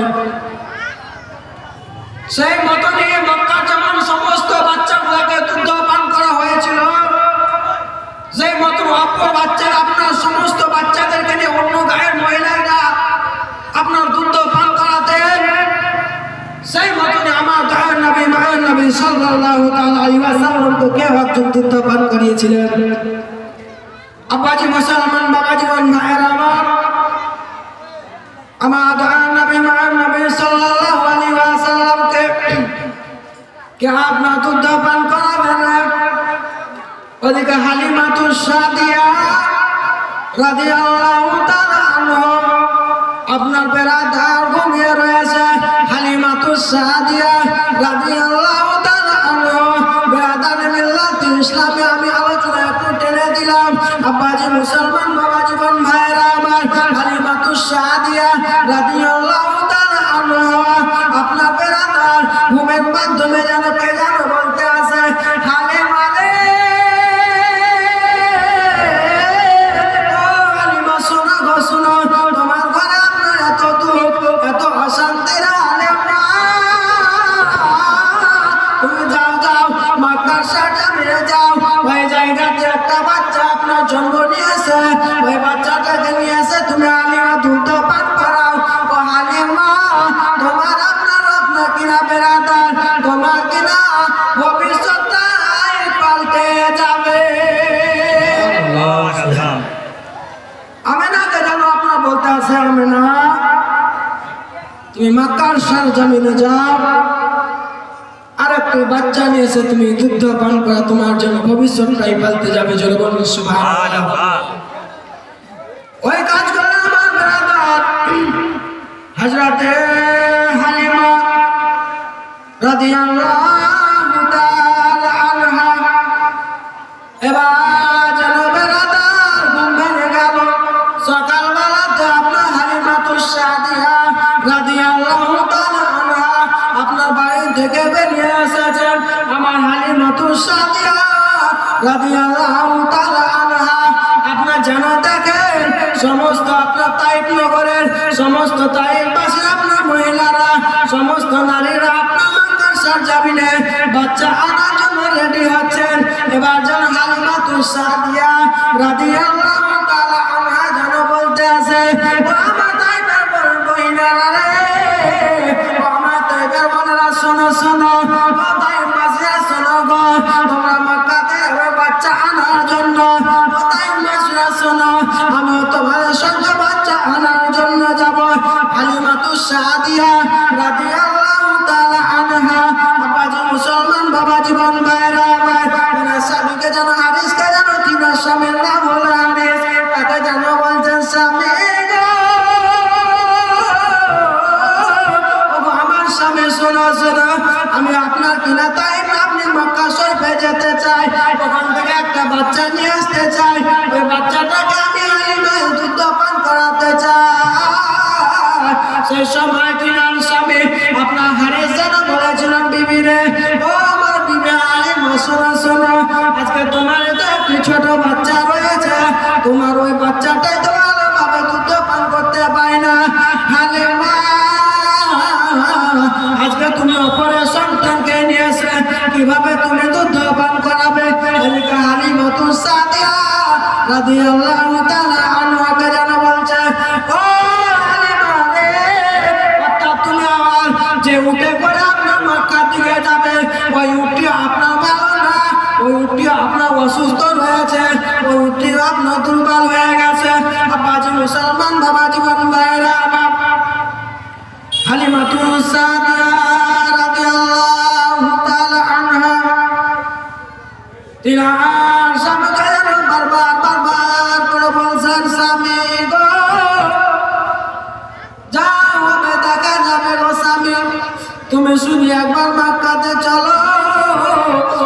সেই মতো নিয়ে মক্কার যেমন সমস্ত বাচ্চাগুলোকে দুধ পান করা হয়েছিল, সেই মতো অপর বাচ্চারা আপনার সমস্ত বাচ্চাদেরকে নিয়ে অন্য গায়ের মহিলারা আপনার দুধ পান করাতেন। সেই মতনে আমার গায়ের নবী মায়ের নবী সাল্লাল্লাহু তাআলা আলাইহি ওয়াসাল্লামকে কেউ একজন দুধ পান করিয়েছিলেন। আব্বাজি মুসলমান বাবা জীবন ভাইয়ের আমার দয়ার নবী মহান নবী সাল্লাল্লাহু আলাইহি ওয়াসাল্লামকে কে আপনার দুধ পান করাবেন? ওদিকে হালিমাতুস সাদিয়া রাদিয়াল্লাহু তাআলা আনহা আপনার বেরাদার ঘুমিয়ে রয়েছে। হালিমাতুস সাদিয়া রাদিয়াল্লাহু তাআলা আনহা বেরাদার মিল্লাত ইসলামে আমি আলোচনা একটু টেনে দিলাম। আব্বাজি মুসলমান বাবা জীবন ভাইরা আমার হালিমাতুস সাদিয়া রাদিয়াল্লাহু তাআলা আনহা আপনার বেরাদার ঘুমের মাধ্যমে যেন কে যেন বলতে আছে, হালিমা রে ও হালিমা শোনো গো শোনো, তোমার ঘরে আপনার এত দুঃখ এত অশান্তির হালিমা, তুমি যাও যাও মক্কার সাথে মেরে যাও, ওই জায়গাতে একটা বাচ্চা আপনার জন্ম নিয়েছে, ওই বাচ্চাটাকে নিয়ে এসে তুমি হালিমা দুধ পান করাও। ও হালিমা তোমার আপনার কিনা বেরাদার তোমার কিনা ভবিষ্যৎটাই পাল্টে যাবে। আমেনাকে জানো আপনার বলতে আছে, আমেনা তুমি মক্কার সরজমিনে যাও, আর একটু বাচ্চা নিয়ে এসে তুমি দুধ পান করা, তোমার জন্য ভবিষ্যৎটাই পাল্টে যাবে। জোরে বলুন সুবহানাল্লাহ। ওই কাজ করে আমার বেরাদার হযরতে হালিমা রাদিয়াল্লাহু তাআলা আনহা এবার যেন বেরাদার ঘুম ভেঙে গেল। সকালবেলাতে আপনার হালিমাতুস সাদিয়া রাদিয়াল্লাহু তাআলা আনহা আপনার বাড়ি থেকে বেরিয়ে এসেছেন। আমার হালিমাতুস সাদিয়া রাদিয়াল্লাহু তাআলা আনহা আপনার যেন দেখেন সমস্ত আপনার তাইফ নগরের সমস্ত তাইফবাসী আপনার মহিলারা সমস্ত নারীরা আপনার মক্কার সরজমিনে বাচ্চা আনার জন্য রেডি হচ্ছেন। এবার যেন হালিমাতুস সাদিয়া রাদিয়াল্লাহু তাআলা আনহা যেন বলতে আছে, ও আমার তাইফের বহিনারা রে, ও আমার তাইফের বোনেরা শোনো শোনো, ও তাইফবাসীরা শোনো গো, তোমরা মক্কাতে এবার বাচ্চা আনার জন্য, ও তাইফবাসীরা শোনো, আমিও তোমাদের সঙ্গে বাচ্চা আনার জন্য যাব। হালিমাতুস সাদিয়া রাদিয়াল্লাহু তাআলা আনহা আব্বাজি মুসলমান বাবা জীবন ভাইরা আমার তিনার স্বামীকে যেন হারিসকে যেন তিনার স্বামীর নাম হলো হারিস, তাকে যেন বলছেন স্বামী গো, ওগো আমার স্বামী শোনো শোনো, আমি আপনার কিনা তাইফ আপনি মক্কা শরীফে যেতে চাই, ওখান থেকে একটা বাচ্চা নিয়ে আসতে চাই, ওই বাচ্চাটাকে আমি হালিমা দুধ পান করাতে চাই। সেই সময় তিনার স্বামী আপনার হারিস যেন বলেছিলেন, বিবি রে, ও আমার বিবি হালিমা শোনো শোনো, আজকে তোমার তো একটি ছোট বাচ্চা রয়েছে, তোমার ওই বাচ্চাটাই তো ভালোভাবে দুধ পান করতে পায় না। হালিমা আজকে তুমি অপরের সন্তানকে নিয়ে এসে কিভাবে তুমি দুধ পান করাবে? এদিকে হালিমাতুস সাদিয়া রাদিয়াল্লাহু তাআলা আনহাকে যেন বলছে, ও হালিমা রে, অর্থাৎ তুমি আমার যে উঠে করে আপনার মক্কার দিকে যাবে, ওই উটটি আপনার ভালো না, ওই উটটি আপনার অসুস্থ রয়েছে, ওই উটটি আপনার দুর্বল হয়ে গেছে। আব্বাজি মুসলমান বাবা জীবন ভাইরা আমার হালিমাতুস সাদিয়া রাদিয়াল্লাহু তাআলা আনহা তিনার স্বামীকে যেন বারবার করে বলছেন, স্বামী গো, যা হবে দেখা যাবে গো স্বামী, তুমি শুধু একবার মক্কাতে চলো,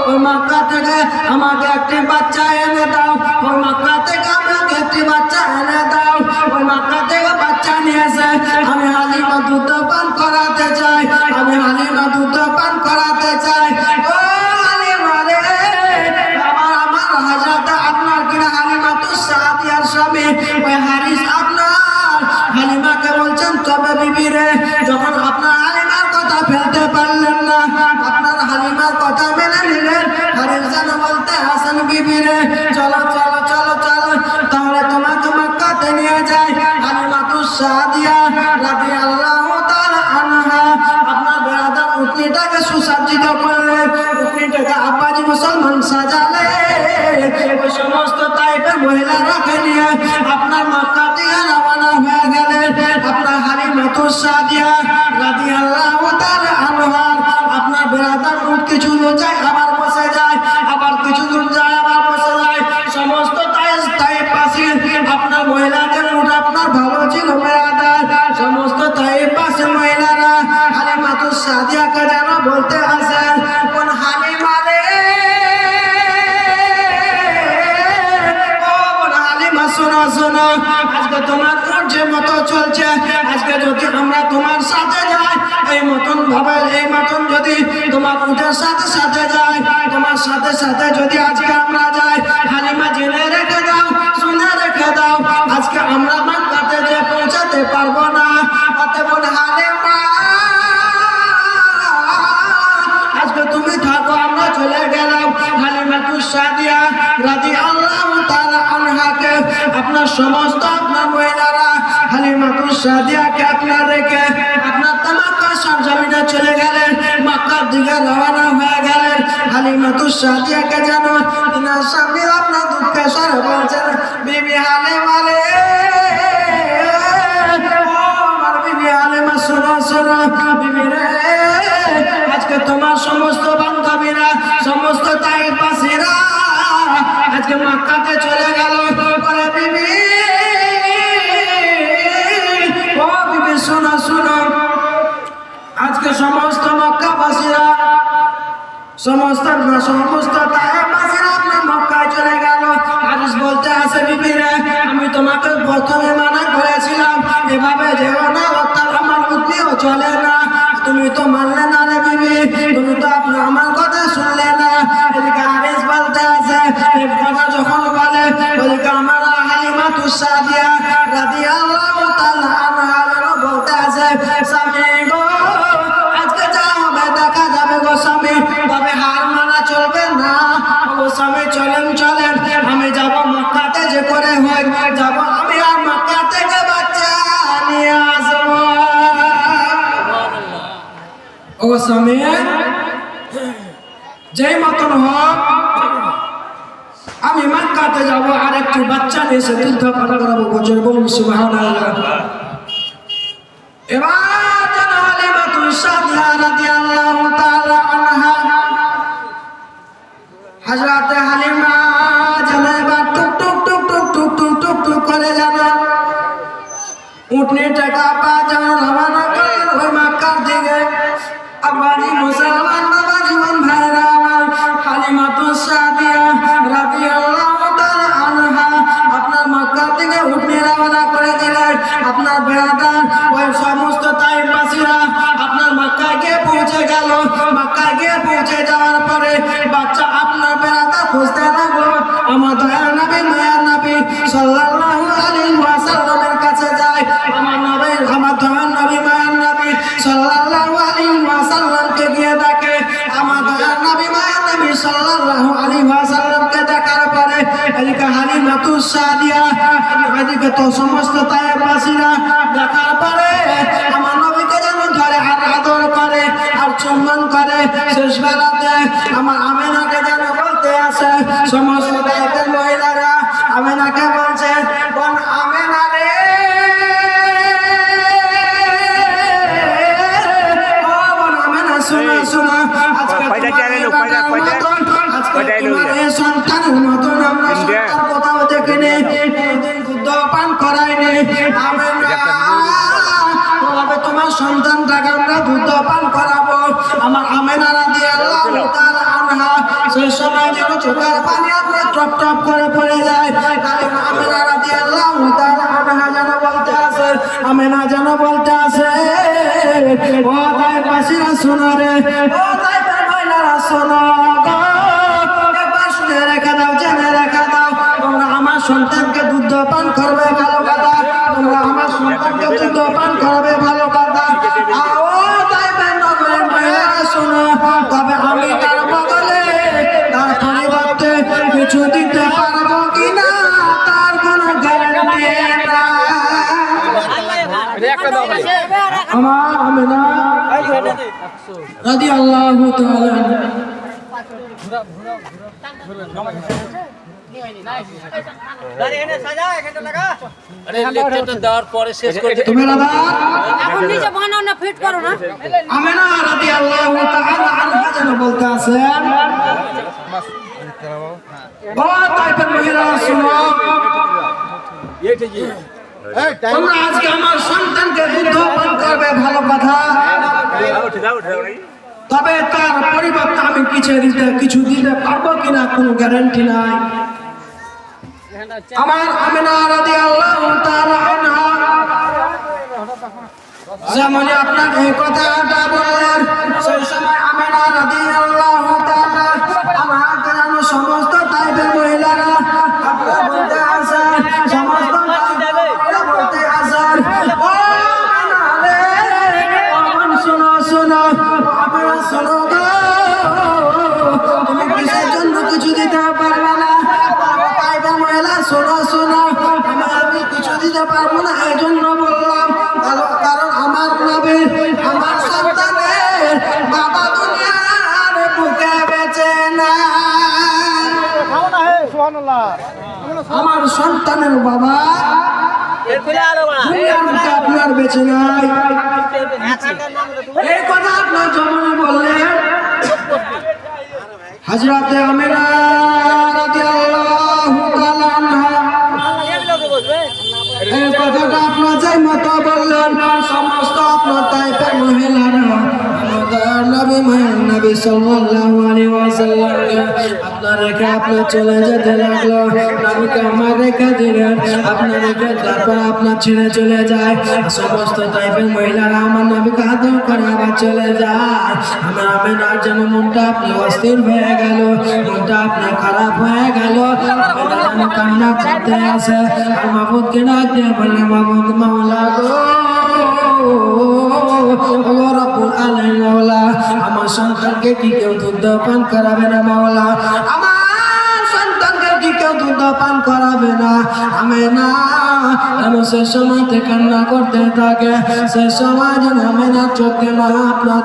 ওই মক্কা থেকে আমাকে একটি বাচ্চা এনে দাও, ওই মক্কা থেকে আমাকে একটি বাচ্চা এনে দাও, ওই মক্কা থেকে বাচ্চা নিয়ে এসে আমি হালিমা দুধ পান করাতে চাই, আমি হালিমা দুধ পান করাতে চাই। ও হালিমা রে, আমার হযরত আপনার কিনা হালিমাতুস সাদিয়ার স্বামী ওই হারিস আপনার হালিমাকে বলছেন, তবে বিবি রে, যখন আপনার হালিমার কথা ফেলতে পারলেন না, আপনার হালিমার কথা মেনে নিলেন, হারিস যেন বলতে হাসান, বিবি রে, চলো চলো চলো চলো, তাহলে তোমাকে মক্কাতে নিয়ে যাই। হালিমাতুস সাদিয়া রাদিয়াল্লাহু তাআলা আনহা আপনার বেরাদার উটনিটাকে সুসজ্জিত করলেন। সাদিয়া রাদিয়াল্লাহু তাআলা আনহা আপনার বেরাদার উঠ কিছু দূর যায় আবার বসে যায়, আবার কিছু দূর যায় আবার বসে যায়। সমস্ত তাইফ পাশে আপনার মহিলাদের উঠ আপনার ভালো ছিল বেরাদার। সমস্ত তাইফ পাশে মহিলারা হালিমাতু সাদিয়াকে যেন বলতে আসেন, কোন হালিমা রে, শোনো শোনো, আজকে তোমার যে মতো চলছে, আজকে যদি আমরা তোমার সাথে যাই, এই মতন ভাবে এই মতন যদি তোমার উঠের সাথে সাথে যাই, তোমার সাথে সাথে যদি আজকে আমরা যাই, হালিমা জেনে রেখে দাও, শুনে রেখে দাও, আজকে আমরা মক্কাতে যে পৌঁছাতে পারবো না। অতএব হালিমা আজকে তুমি থাকো, আমরা চলে গেলাম। হালিমাতু সাদিয়া রাদিয়াল্লাহু তাআলা আনহাকে আপনার সমস্ত আপনার মহিলারা হালিমাতু সাদিয়াকে আপনার রেখে আপনার মক্কা সরজমিনে চলে গেলেন, মক্কার দিকে রওনা হয়ে গেলেন। হালিমাতু সাদিয়াকে যেন তিনার স্বামী আপনার দুঃখে স্বরে বলছেন, বিবি হালিমা রে, ও আমার বিবি হালিমা, শোনো শোনো বিবি রে, আজকে তোমার সমস্ত বান্ধবীরা, সমস্ত তাইফবাসীরা আজকে মক্কাতে চলে গেল। পরে বিবি, ও বিবি শোনো শোনো, আজকে সমস্ত মক্কাবাসীরা, সমস্ত তাইফবাসীরা আপনার মক্কায় চলে গেল। হাদিস বলতে আছে, বিবি রে, আমি তোমাকে প্রথমে মানা করেছিলাম এভাবে যেও না, অর্থাৎ আমার বুদ্ধিও চলে না, তুমি তো মানলে না রে বিবি, তুমি তো আমার কথা শুনলে না। এদিকে হাদিস বলতে আছে, এই কথা যখন বলে ওদিকে আমার হালিমাতু সাদিয়া রাদিয়াল্লাহু তাআলা আনহা বলতে আছে, স্বামী গো আজকে যা হবে দেখা যাবে গো স্বামী, তবে হার মানা চলবে না গো স্বামী, চলেন চলেন, আমি যাব মক্কাতে যে করে হয় যাব, আমি আর মক্কা থেকে বাচ্চা নিয়ে আসবো। ও স্বামী, যেই মতন হোক আমি মক্কাতে যাব, আর একটি বাচ্চা নিয়ে এসে দুধ পান করাবো। বছর বলুন সুবহানাল্লাহ। এবার যেন হালিমাতু সাদিয়া রাদিয়াল্লাহু তাআলা আনহা হযরতে হালিমা যেন এবার টুক টুক টুক টুক টুক টুক টুক টুক করে যেন উঠনি টাকা পা যেন রওনা করলেন ওই মক্কার দিকে। আবারই মুসলমান বাবা জীবন ভাইরা আমার, হালিমাতু সাদিয়া রাদিয়াল্লাহু তাআলা আনহা আপনার মক্কা থেকে উঠনি রওনা করে দিলেন। আপনার বেরাদার ওই সমস্ত তাইফবাসীরা আপনার মক্কায় গিয়ে পৌঁছে গেল। মক্কায় গিয়ে পৌঁছে যাওয়ার পরে বাচ্চা আপনার বেরাদার খুঁজতে লাগলো। আমার দয়ার নবী মায়ার নবী সাল্লাল্লাহু আলাইহি ওয়াসাল্লামের কাছে যায়। আমার দয়ার নবী মায়ার নবী সাল্লাল্লাহু আলাইহি ওয়াসাল্লামকে গিয়ে দেখে। আমার দয়ার নবী মায়ার নবী সাল্লাল্লাহু আলাইহি ওয়াসাল্লামকে দেখার পরে এদিকে হালিমাতু সাদিয়া, এদিকে তো সমস্ত তাইফবাসীরা দেখার পরে আমার নবীকে যেন ধরে আর আদর করে আর চুম্বন করে। শেষ বেলাতে আমার আমেনাকে যেন বলতে আসে, সমস্ত তাইফের মহিলারা আমেনাকে বলছে, বোন আমেনা রে, ও বোন আমেনা শোনো শোনো, আজকে সন্তানের মতন আমরা সন্তান কোথাও দেখিনি, কোনদিন দুধ পান করাইনি। তবে তোমার সন্তানটাকে আমরা দুধ পান করাবো। আমার আমেনা রাদিয়াল্লাহু তাআলা আনহা সেই সময় যেন চোখের পানি আপনার টপ টপ করে পড়ে যায়। আমেনা রাদিয়াল্লাহু তাআলা আনহা যেন বলতে আসে, আমেনা যেন বলতে আসে, ও তাইফবাসীরা শোনো রে, ও তাইফের মহিলারা শোনো গো, একবার শুনে রেখে দাও, জেনে রেখে দাও, তোমরা আমার সন্তানকে দুধ পান করবে ভালো কথা, তোমরা আমার সন্তানকে দুধ পান করাবে ভালো কথা। ও তাইফের নগরের মহিলারা শোনো, তবে আমি তার বদলে তার পরিবর্তে কিছু দিতে পারবো কিনা তার কোনো গ্যারান্টি না। আমার আমেনা রাদিয়াল্লাহু তাআলা তুমি দাদা এখন নিচে বানাও না ফিট করো না আমেনা রাদিয়াল্লাহু তাআলা আনহা যেন বলতে আছেন, ও তাইপের মহিলারা শুনো, তোমরা আজকে আমার সন্তানকে দুধ পান করবে, ভালো কথা, তবে তার পরিবর্তে আমি কিছু দিতে পারবো কিনা কোনো গ্যারান্টি নাই। আমার আমিনা রাদিয়াল্লাহু তাআলা আনহা যেমন আপনার এই কথাটা বললেন, সেই সময় আমিনা রাদিয়াল্লাহু তাআলা আমার গ্রাম সমস্ত তাইপের মহিলারা আপনারা বলতে আছেন, সমস্ত তাইপের মহিলা বলতে আছেন, ও আমিনা রে, আমার শোনো শোনো, আমার শোনো গো, তুমি কিসের জন্য কিছু দিতে পারবে না? তাইপের মহিলা শোনো শোনো, আমি কিছু দিতে পারবো না, এই জন্য বললাম, কারণ আমার নবী আমার সন্তানের বাবা দুনিয়ার বুকে বেঁচে না, আমার সন্তানের বাবা দুনিয়ার বুকে আপনার বেঁচে নাই। এই কথা আপনার জমানে বললেন হযরতে আমিনা রাদিয়াল্লাহু তাআলা আনহা, এই কথাটা আপনার যাই মতো বললেন, সমস্ত আপনার তাইপের মহিলারা আমাদের নবী সাল্লাল্লাহু আলাইহি ওয়াসাল্লামকে আপনার রেখে আপনার চলে যেতে লাগলো, নবীকে আমার রেখে দিলেন, আপনার রেখে তারপর আপনার ছেড়ে চলে যায়, সমস্ত তাইপের মহিলারা আমার নবীকে আদর করে আবার চলে যায়। আমার আমিনার যেন মনটা আপনি অস্থির হয়ে গেল, মনটা আপনার খারাপ হয়ে গেল, আমি কান্না করতে আসে, আর মাহবুবকে ডাক দিয়ে বললে, মাহবুব মাওলা গো, ও রব্বুল আলামিন মাওলা, আমার সন্তানকে কি কেউ দুধ পান করাবে না মাওলা, আমার সন্তানকে কি কেউ দুধ পান করাবে না? আমিনা যেন সে সময় থেকে কান্না করতে থাকে, সে সময় যেন আমিনার চোখে নয় আপনার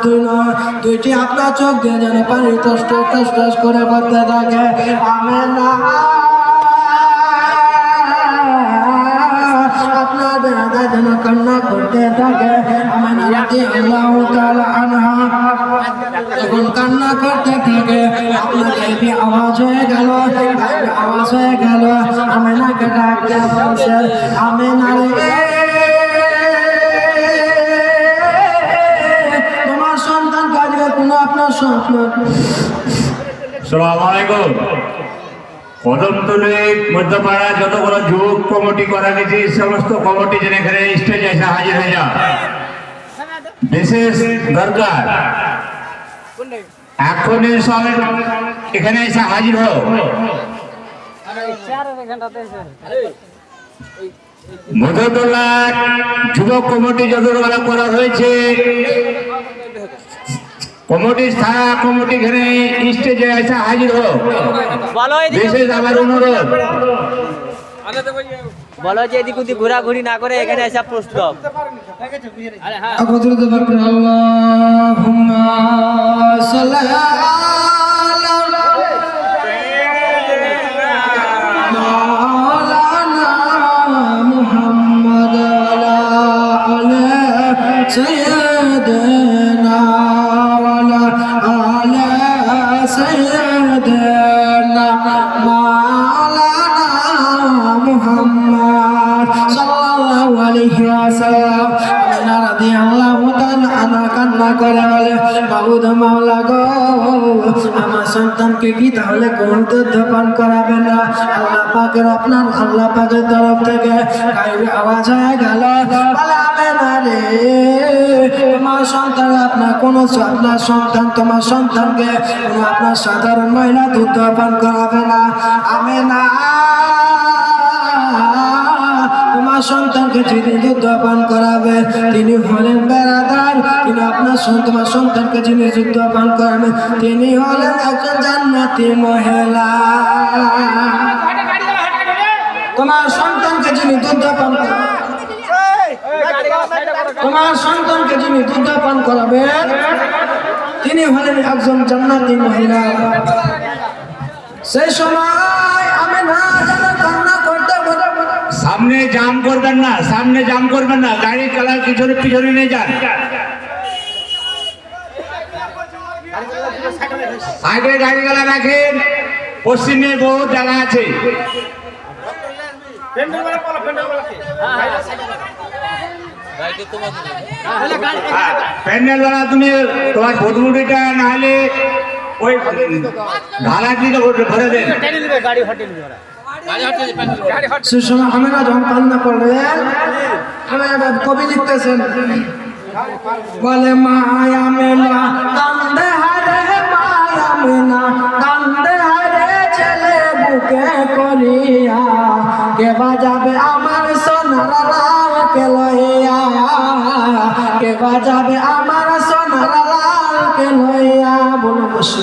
দুইটি আপনার চোখ দিয়ে যেন পানি টস টস টস করে পড়তে থাকে। আমিনা আপনার দাদা যেন কান্না করতে থাকে, আমিনা রাদিয়াল্লাহু তাআলা আনহা যখন কান্না করতে থাকে, আপনার গাইবি আওয়াজ হয়ে গেল, আওয়াজ হয়ে গেল, আমিনাকে ডাক দিয়ে বলছে, আমিনা রে, তোমার সন্তান কাজে কোনো আপনার স্বপ্ন। আসসালামু আলাইকুম। কদমতলী মধ্যপাড়া যতগুলো যুগ কমিটি করা গেছে, সমস্ত কমিটি যেন এখানে স্টেজে এসে হাজির হয়ে যা, বিশেষ দরকার এখনই সব এখানে এসে হাজির হোক। মধ্যপাড়ার যুবক কমিটি যতগুলো করা হয়েছে, কমিটি স্থায়ী কমিটি এখানে স্টেজে এসে হাজির হোক, বিশেষ আমার অনুরোধ। বলো যে এদিক ওদিক ঘোরাঘুরি না করে এখানে এসে প্রস্তুত। আল্লাহুম্মা সাল্লি আলা মাওলানা মুহাম্মদ ওয়া আলা সাইয়্যিদিনা ওয়া আলা সাইয়্যিদিনা মাওলানা মুহাম্মদ সাল্লাল্লাহু আলাইহি ওয়াসাল্লাম। আমিনা রাদিয়াল্লাহু তাআলা আনহা কান্না করে বলে, মাবুদ মাওলা গো, আমার সন্তানকে কি তাহলে কোন দুধ পান করাবে না? আল্লাহ পাকের তরফ থেকে গায়েবী আওয়াজ হয়ে গেল, বলে, আমিনা রে, তোমার সন্তান তোমার সন্তানকে কোনো আপনার সাধারণ মহিলা দুধ পান করাবে না। আমিনা, তোমার সন্তানকে যিনি দুধ পান করাবে তিনি হলেন বেরাদার, তিনি তোমার সন্তানকে যিনি দুধ পান করাবেন তিনি হলেন একজন জান্নাতি মহিলা। তোমার সন্তানকে যিনি দুধ পান করাবেন তিনি হলেন একজন জান্নাতি মহিলা। সেই সময় আমি না যেন কান্না করতে বলে সামনে জাম করবেন না, সামনে জাম করবেন না, গাড়ি চালার পিছনে পিছনে নিয়ে যান। সাইডে গাড়ি গালা রাখেন, পশ্চিমে বহু জায়গা আছে। প্যান্ডেল वाला তুমি তোমার ভোটমুটিটা না হলে ওই ঢালার দিকে ভরে দেন। সে সময় আমি না যখন কান্না করলেন আমি কবি লিখতেছেন বলে মায়া মেলা কান্দে হারে মায়া মেলা কান্দে হারে ছেলে বুকে করিয়া কে বাজাবে আমার সোনার লাল কে লইয়া কে বাজাবে আমার সোনার লাল কে লইয়া বলে বসে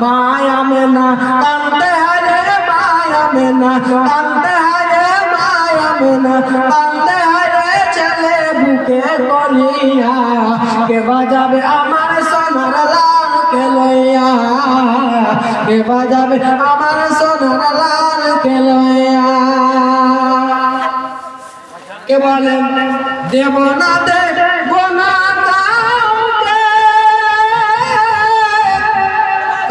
মায়া মেলা কান্দে হারে মায়া মেলা কান্দে হারে মায়া মেলা কান্দে হারে ছেলে বুকে করিয়া কে বাজাবে আমার সোনার লাল কে লইয়া কে বাজাবে আমার সোনার লাল কে লইয়া কে বলে দেব না দেব না কাউকে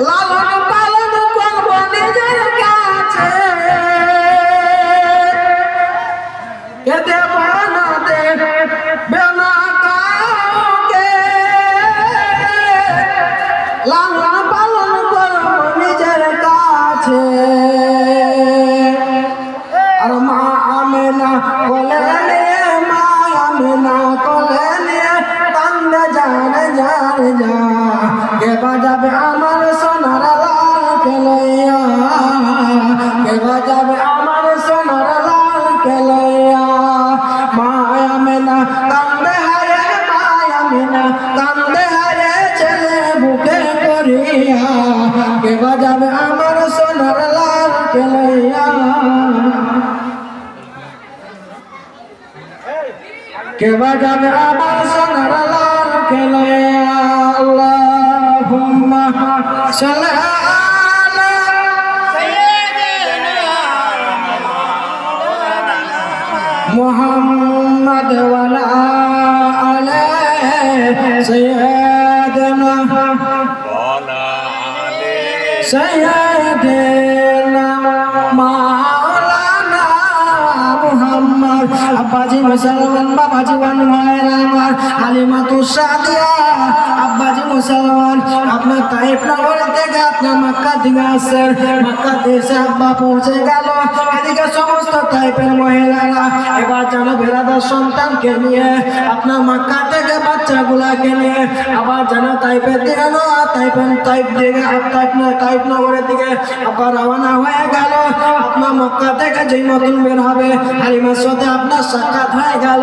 লালন পালন করব নিজের কাছে কে দেব না দেব না কাউকে লালন পালন করব নিজের কাছে আর মা আমেনা বলে নিয়ে মা আমেনা কোলে নিয়ে কান্দে জানে জানে যা কে বাজাবে আমার সোনার লাল কে লইয়া কে বাজাবে আমার সোনার লাল কে লইয়া মা আমেনা কান্দে হারে মা আমেনা কান্দে হারে ছেলে বুকে করিয়া কে বাজাবে আমার সোনার লাল কে লইয়া কে বাজাবে আমার সোনার লাল কে লইয়া আল্লাহুম্মা সাল্লি আলা মুহাম্মাদ ওয়া আলা আলি সাইয়্যিদিনা সাইয়্যিদিনা মাওলানা মুহাম্মদ আব্বাজি মুসলমান বাবাজি ওয়ানওয়ার আমার হালিমাতু সাদিয়া আব্বাজি মুসলমান আপনার তাইফ নগর থেকে আপনার মক্কা থেকে আসছেন মক্কা দেশে আব্বা পৌঁছে গেল এদিকে সমস্ত তাইফের মহিলারা এবার যেন বেরাদার সন্তানকে নিয়ে আপনার মক্কা থেকে বাচ্চাগুলাকে নিয়ে আবার যেন তাইফের দিকে তাইফ দিকে তাইফ নগরের দিকে আবার রওনা হয়ে গেল আপনার মক্কা থেকে যেই নতুন বের হবে হালিমার সাথে আপনার সাক্ষাৎ হয়ে গেল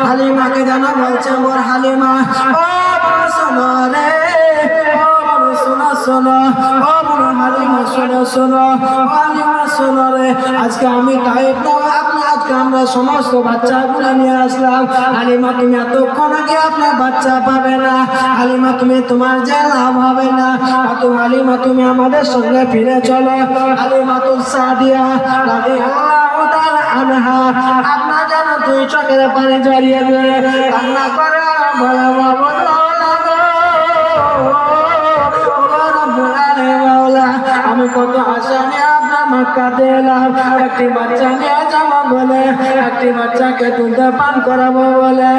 হালিমাকে যেন বলছেন ওর হালিমা ও বড় শোনো রে ও বড় শোনো শোনো ও বড় হালিমা শোনো শোনো হালিমা শোনো রে আজকে আমি তাইফ আজকে আমরা সমস্ত বাচ্চাগুলো নিয়ে আসলাম হালিমা তুমি এতক্ষণ আগে আপনার বাচ্চা পাবে না হালিমা তুমি তোমার যে লাভ হবে না তো হালিমা তুমি আমাদের সঙ্গে ফিরে চলো হালিমা তো সাদিয়া রাদিয়াল্লাহু তাআলা আনহা আপনার যেন দুই চোখের পানি জড়িয়ে দিয়ে কান্না করে বলে বাবা আমি কত আশা নিয়ে আপনার মক্কাতে এলাম একটি বাচ্চা নিয়ে যাবো বলে একটি বাচ্চাকে তুলতে পান করাবো বলে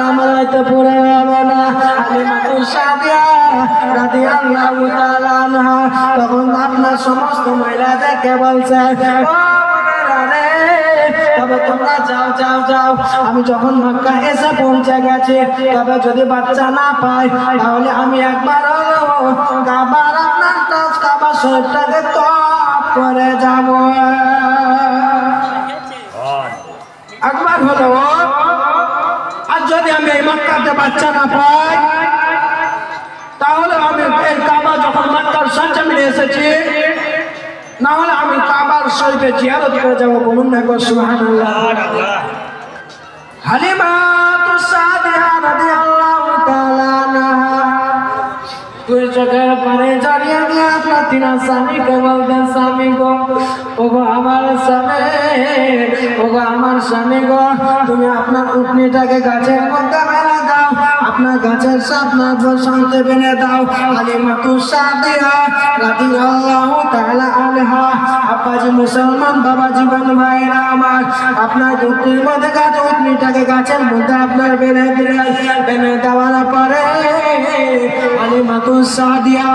আমার হয়তো পুরো হবে না হালিমাতু সাদিয়া রাদিয়াল্লাহু তাআলা আনহা তখন আপনার সমস্ত মহিলাদেরকে বলছে তবে তোমরা যাও যাও যাও আমি যখন মক্কা এসে পৌঁছে গেছি তবে যদি বাচ্চা না পাই তাহলে আমি একবার কাবার আপনার কাবার শরীরটাকে তপ করে যাব একবার হলো আর যদি আমি এই মক্কাতে বাচ্চা না পাই তাহলে আমি এই কাবা যখন মক্কার সরজমিনে এসেছি না হলে আমি কাবার শরীফে জিয়ারত করে যাব বলুন না গো সুবহানাল্লাহ হালিমাতু সাদিয়া রাদিয়াল্লাহু তাআলা আনহা দুই চোখের পানি জড়িয়ে দিয়ে আপনার তিনার স্বামীকে বলতেন, স্বামী গো, ওগো আমার স্বামী, ওগো আমার স্বামী গো, তুমি আপনার উটনিটাকে গাছের মধ্যে মেলে দাও, আপনার গাছের আপনার বসন্তে বেঁধে দাও। হালিমাতু সাদিয়া রাদিয়াল্লাহু তাআলা আনহা, আব্বাজি মুসলমান বাবা জীবন ভাইরা আমার, আপনার উটনির মধ্যে গাছ, উটনিটাকে গাছের মধ্যে আপনার বেঁধে দিলেন। বেঁধে দেওয়ার পরে হালিমাতু সাদিয়া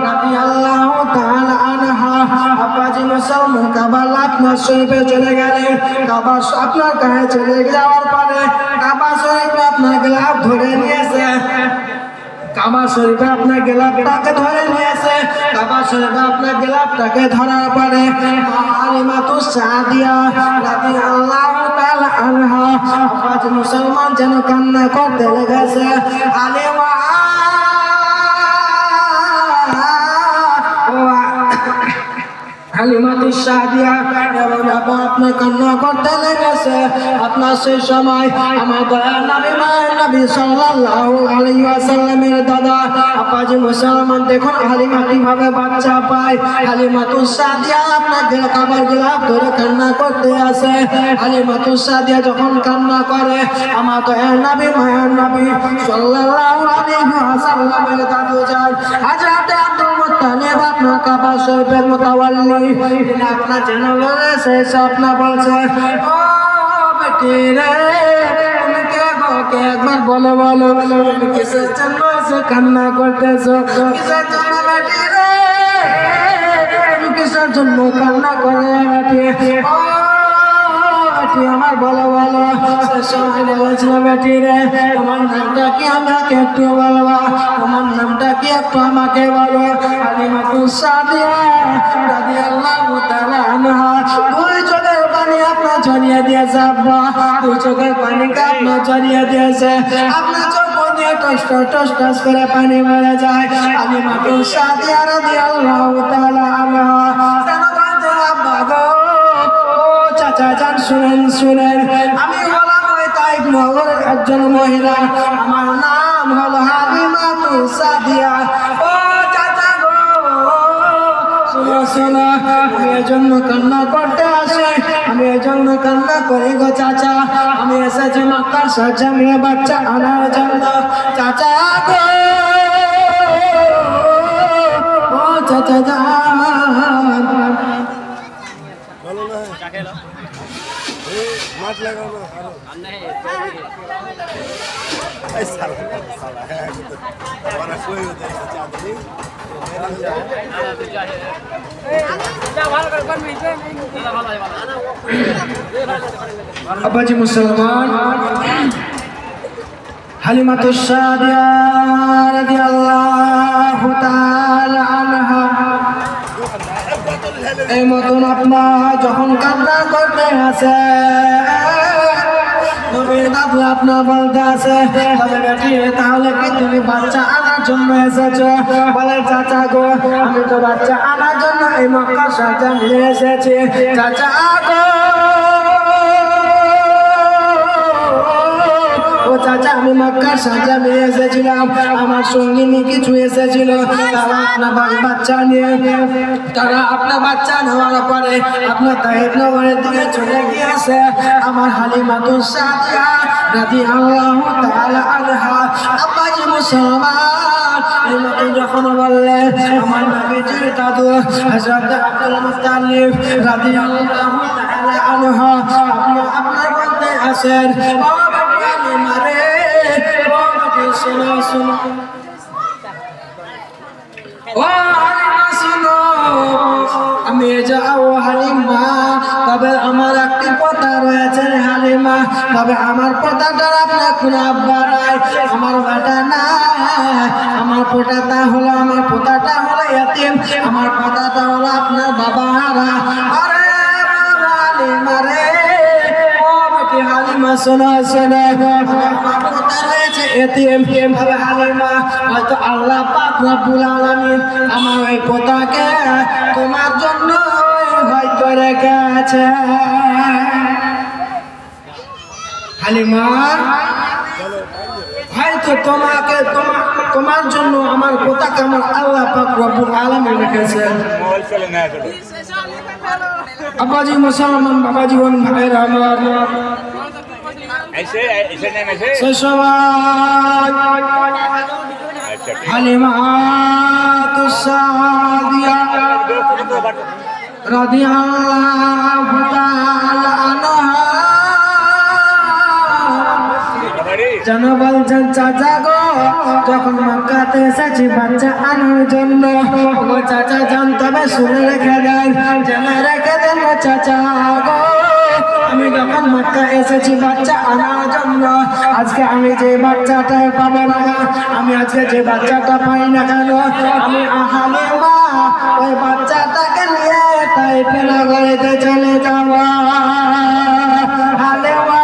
রাদিয়াল্লাহু তাআলা আনহা, আব্বাজি মুসলমান কাবার আপনার শরীফে চলে গেলেন। কাবার আপনার গায়ে চলে যাওয়ার পরে কাবা শরীফে আপনার গ্লাভ ধরে নিয়েছে, কাবা শরীফে আপনার গ্লাভটাকে ধরে নিয়েছে। কাবা শরীফে আপনার গ্লাভটাকে ধরার পরে হালিমাতু সাদিয়া রাদিয়াল্লাহু তাআলা আনহা, আজ মুসলমান যেন কান্না করতে লেগেছে। হালিমা হালিমাতু সাদিয়া আপনার কান্না করতে লেগেছে। আপনার সেই সময় আমার দয়ার নবী মায়ের নবী সাল্লাল্লাহু আলাইহি ওয়াসাল্লামের দাদা আপাজি মুসলমান দেখুন হালিমা কিভাবে বাচ্চা পায়। হালিমাতু সাদিয়া আপনার কাবার গ্লাভ ধরে কান্না করতে আসে। হালিমাতু সাদিয়া যখন কান্না করে আমার দয়ার নবী মায়ের নবী সাল্লাল্লাহু আলাইহি ওয়াসাল্লামের দাদু যান হযরত আব্দুল মুত্তালিব আপনার কাবা শরীফের মুতাওয়াল্লি, আপনার যেন বলে সেই স্বপ্ন বলছে, ও বেটি রে তুমি কে গো, কে একবার বলো বলো তুমি কিসের জন্য এসে কান্না করতেছো, কিসের জন্য বেটি রে, তুমি কিসের জন্য কান্না করে বেটি, ও বেটি আমার বলো বলো। সে সময় বলেছিল, বেটি রে তোমার নামটা কি আমাকে একটু বলবা, তোমার নামটা কি একটু আমাকে বলো। হালিমাতু সাদিয়া রাদিয়াল্লাহু তাআলা আনহা দুই চোখের পানি আপনার ঝরিয়ে দিয়েছে আব্বা, দুই চোখের পানিকে আপনার ঝরিয়ে দিয়েছে। আপনার চোখ দিয়ে টস টস টস করে পানি বেড়ে যায়। হালিমাতু সাদিয়া রাদিয়াল্লাহু তাআলা আনহা যেন বলতে, আব্বা গো, ও চাচা যান শুনেন শুনেন, আমি হলাম ওই তাইফ নগরের একজন মহিলা, আমার নাম হলো হালিমাতু সাদিয়া। ও চাচা গো শোনো শোনো, আমি এজন্য কান্না করতে আসি, আমি এজন্য কান্না করি গো চাচা, আমি এসেছি মক্কার সাজা মেয়ে বাচ্চা আনার জন্য। চাচা গো, ও চাচা যান, আব্বাজি মুসলমান হালিমাতু সাদিয়া রাদিয়াল্লাহু তাআলা আনহা এই মতন আপনার যখন কান্না করতে আসে, নবীর দাদু আপনার বলতে আসে, তবে বেটি তাহলে কি তুমি বাচ্চা আনার জন্য এসেছো? বলে, চাচা গো আমি তো বাচ্চা আনার জন্য এই মক্কা সাজা নিয়ে এসেছি। চাচা গো, ও চাচা আমি মক্কা সাজা নিয়ে এসেছিলাম, আমার সঙ্গিনী কিছু এসেছিল, তারা আপনার বাচ্চা নিয়ে, তারা আপনার বাচ্চা নেওয়ার পরে আপনার তাইফ নগরের দিকে চলে গিয়েছে। আমার হালিমাতু সাদিয়া রাদিয়াল্লাহু তাআলা আনহা, আব্বাজি মুসলমান এই মতো যখন বললেন, আমার নবীজির দাদু হযরত আব্দুল মুত্তালিব রাদিয়াল্লাহু তাআলা আনহা আপনি আপনার বলতে আসেন, ও বেটি হালিমা রে, ও বেটি শোনো শোনো, ও হালিমা শোনো, আমি যাও হালিমা, তবে আমার একটি পোতা রয়েছে হালিমা, তবে আমার পোতাটা আপনার কোন আব্বা নাই, আমার বেটা নাই, আমার পোতাটা হলো, আমার পোতাটা হলো ইয়াতিম, আমার পোতাটা হলো আপনার বাবা হারা। আরে হালিমা রে, ও বেটি হালিমা শোনো শোনো, আমার পোতা রয়েছে ইয়াতিম, তবে হালিমা হয়তো আল্লাহ পাক রব্বুল আলামিন আমার ওই পোতাকে তোমার জন্য হয়তো রেখেছে। হালিমা হয়তো আজকে তোমার জন্য আমার পতাকা আমার আল্লাহ পাক রব্বুল আলামিন রেখেছেন। আব্বাজি মুসলমান বাবা জীবন ভাইরা আমার সেই সময় হালিমাতুস সাদিয়া রাদিয়াল্লাহু তাআলা আনহা যেন বলছেন চাচা গো, যখন মক্কাতে এসেছি বাচ্চা আনার জন্য, ও চাচা যান তবে শুনে রেখে দেন, জেনে রেখে দেন ও চাচা গো, আমি যখন মক্কা এসেছি বাচ্চা আনার জন্য, আজকে আমি যে বাচ্চাটা পাবো না, আমি আজকে যে বাচ্চাটা পাই না কেন, আমি হালিমা ওই বাচ্চাটাকে নিয়ে তাইফে নগরীতে চলে যাব। হালিমা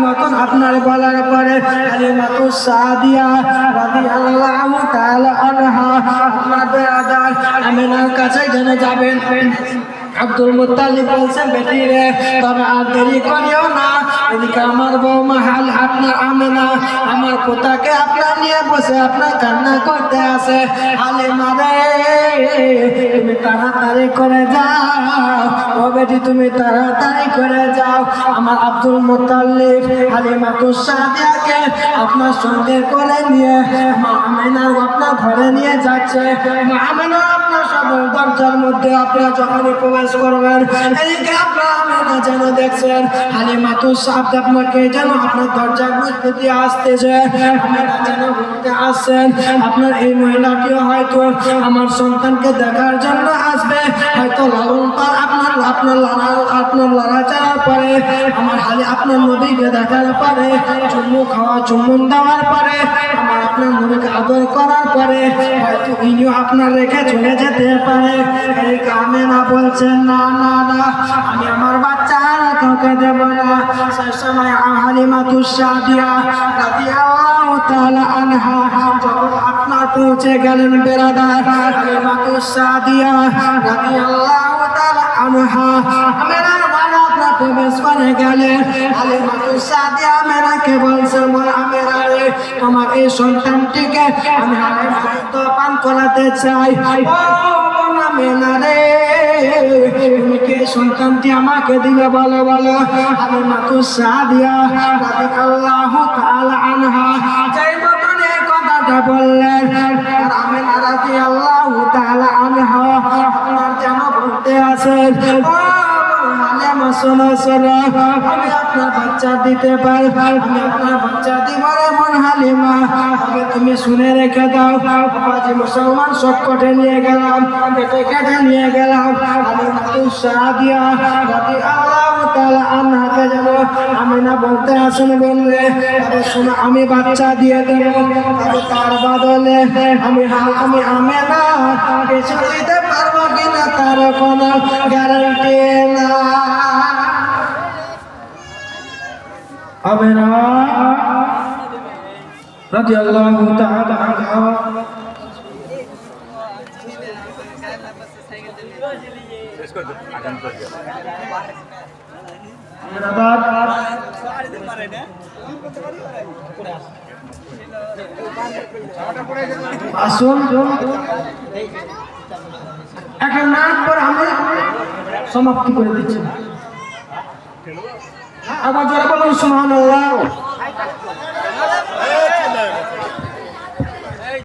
মতন আপনার বলার পরে হালিমাতুস সাদিয়া রাদিয়াল্লাহু তাআলা আনহা আপনার বেরাদার আমিনার কাছে জেনে যাবেন। আব্দুল মুত্তালিব বলছেন বেটি রে তবে আর দেরি করিও না, এদিকে আমার বৌমা আপনার আমিনা আমার পোতাকে আপনার নিয়ে বসে আপনার কান্না করতে আসে। হালিমা রে তুমি তাড়াতাড়ি করে যাও, ও বেটি তুমি তাড়াতাড়ি করে যাও। আমার আব্দুল মুত্তালিব হালিমাতুস সাদিয়াকে আপনার সঙ্গে করে নিয়ে মা আমিনার আপনার ঘরে নিয়ে যাচ্ছে। মা আমিনা আপনার সদর দরজার মধ্যে আপনার যখনই প্রবেশ করবেন, এদিকে আপনার আমিনা যেন দেখছেন হালিমাতুস সাদিয়া আপনাকে যেন আপনার দরজার মধ্যে দিয়ে আসতেছে, আমিনা যেন বলতে আসছেন আপনার এই মহিলাটিও হয়তো আমার সন্তানকে দেখার জন্য আসবে, হয়তো লালন পাল আপনার লড়াচড়ার পরে আমার আপনার নবীকে দেখার পরে চুম্বন দেওয়ার পরে আমার আপনার নবীকে আদর করার পরে হয়তো ইনিও আপনার রেখে চলে যেতে পারে। আমিনা বলছেন না না না, আমি আমার বাচ্চা কাউকে দেব না। সেই সময় হালিমাতুস সাদিয়া রাদিয়াল্লাহু তাআলা আনহা যখন আপনার পৌঁছে গেলেন বেরাদার হালিমাতুস সাদিয়া রাদিয়াল্লাহু তাআলা আনহা আমিনার বাড়ি আপনার প্রবেশ করে গেলেন। হালিমাতুস সাদিয়া আমিনাকে বলছে বল আমিনা রে আমার এই সন্তানটিকে আমি হালিমা দুধ পান করাতে চাই। ও আমিনা রে তুমি কে সন্তানটি আমাকে দিলে বলো বলো। হালিমাতুস সাদিয়া রাদিয়াল্লাহু তাআলা আনহা যেই মতন এই কথাটা বললেন, আমিনা রাদিয়াল্লাহু তাআলা আনহা আপনার যেন বলতে আছেন হালিমা শোনো শোনো, আমি আপনার বাচ্চা দিতে পারি, আমি আপনার বাচ্চা দিব রে মন হালিমা, আগে তুমি শুনে রেখে দাও। বাবাজি মুসলমান সব কেটে নিয়ে গেলাম, কেটে নিয়ে গেলাম। হালিমাতুস সাদিয়া রাদিয়াল্লাহু তাআলা আনহাকে যেন আমিনা বলতে আসেন বললে শোনো আমি বাচ্চা দিয়ে দেব, তবে তার বদলে আমি আমিনা কিছু দিতে পারবো কিনা তার কোনো গ্যারান্টি না। আমিনা রাদিয়াল্লাহু তাআলা আনহা আসুন এখন নাক পর আমি সমাপ্তি করে দিচ্ছি। আবার যারা বলুন সুবহানাল্লাহ।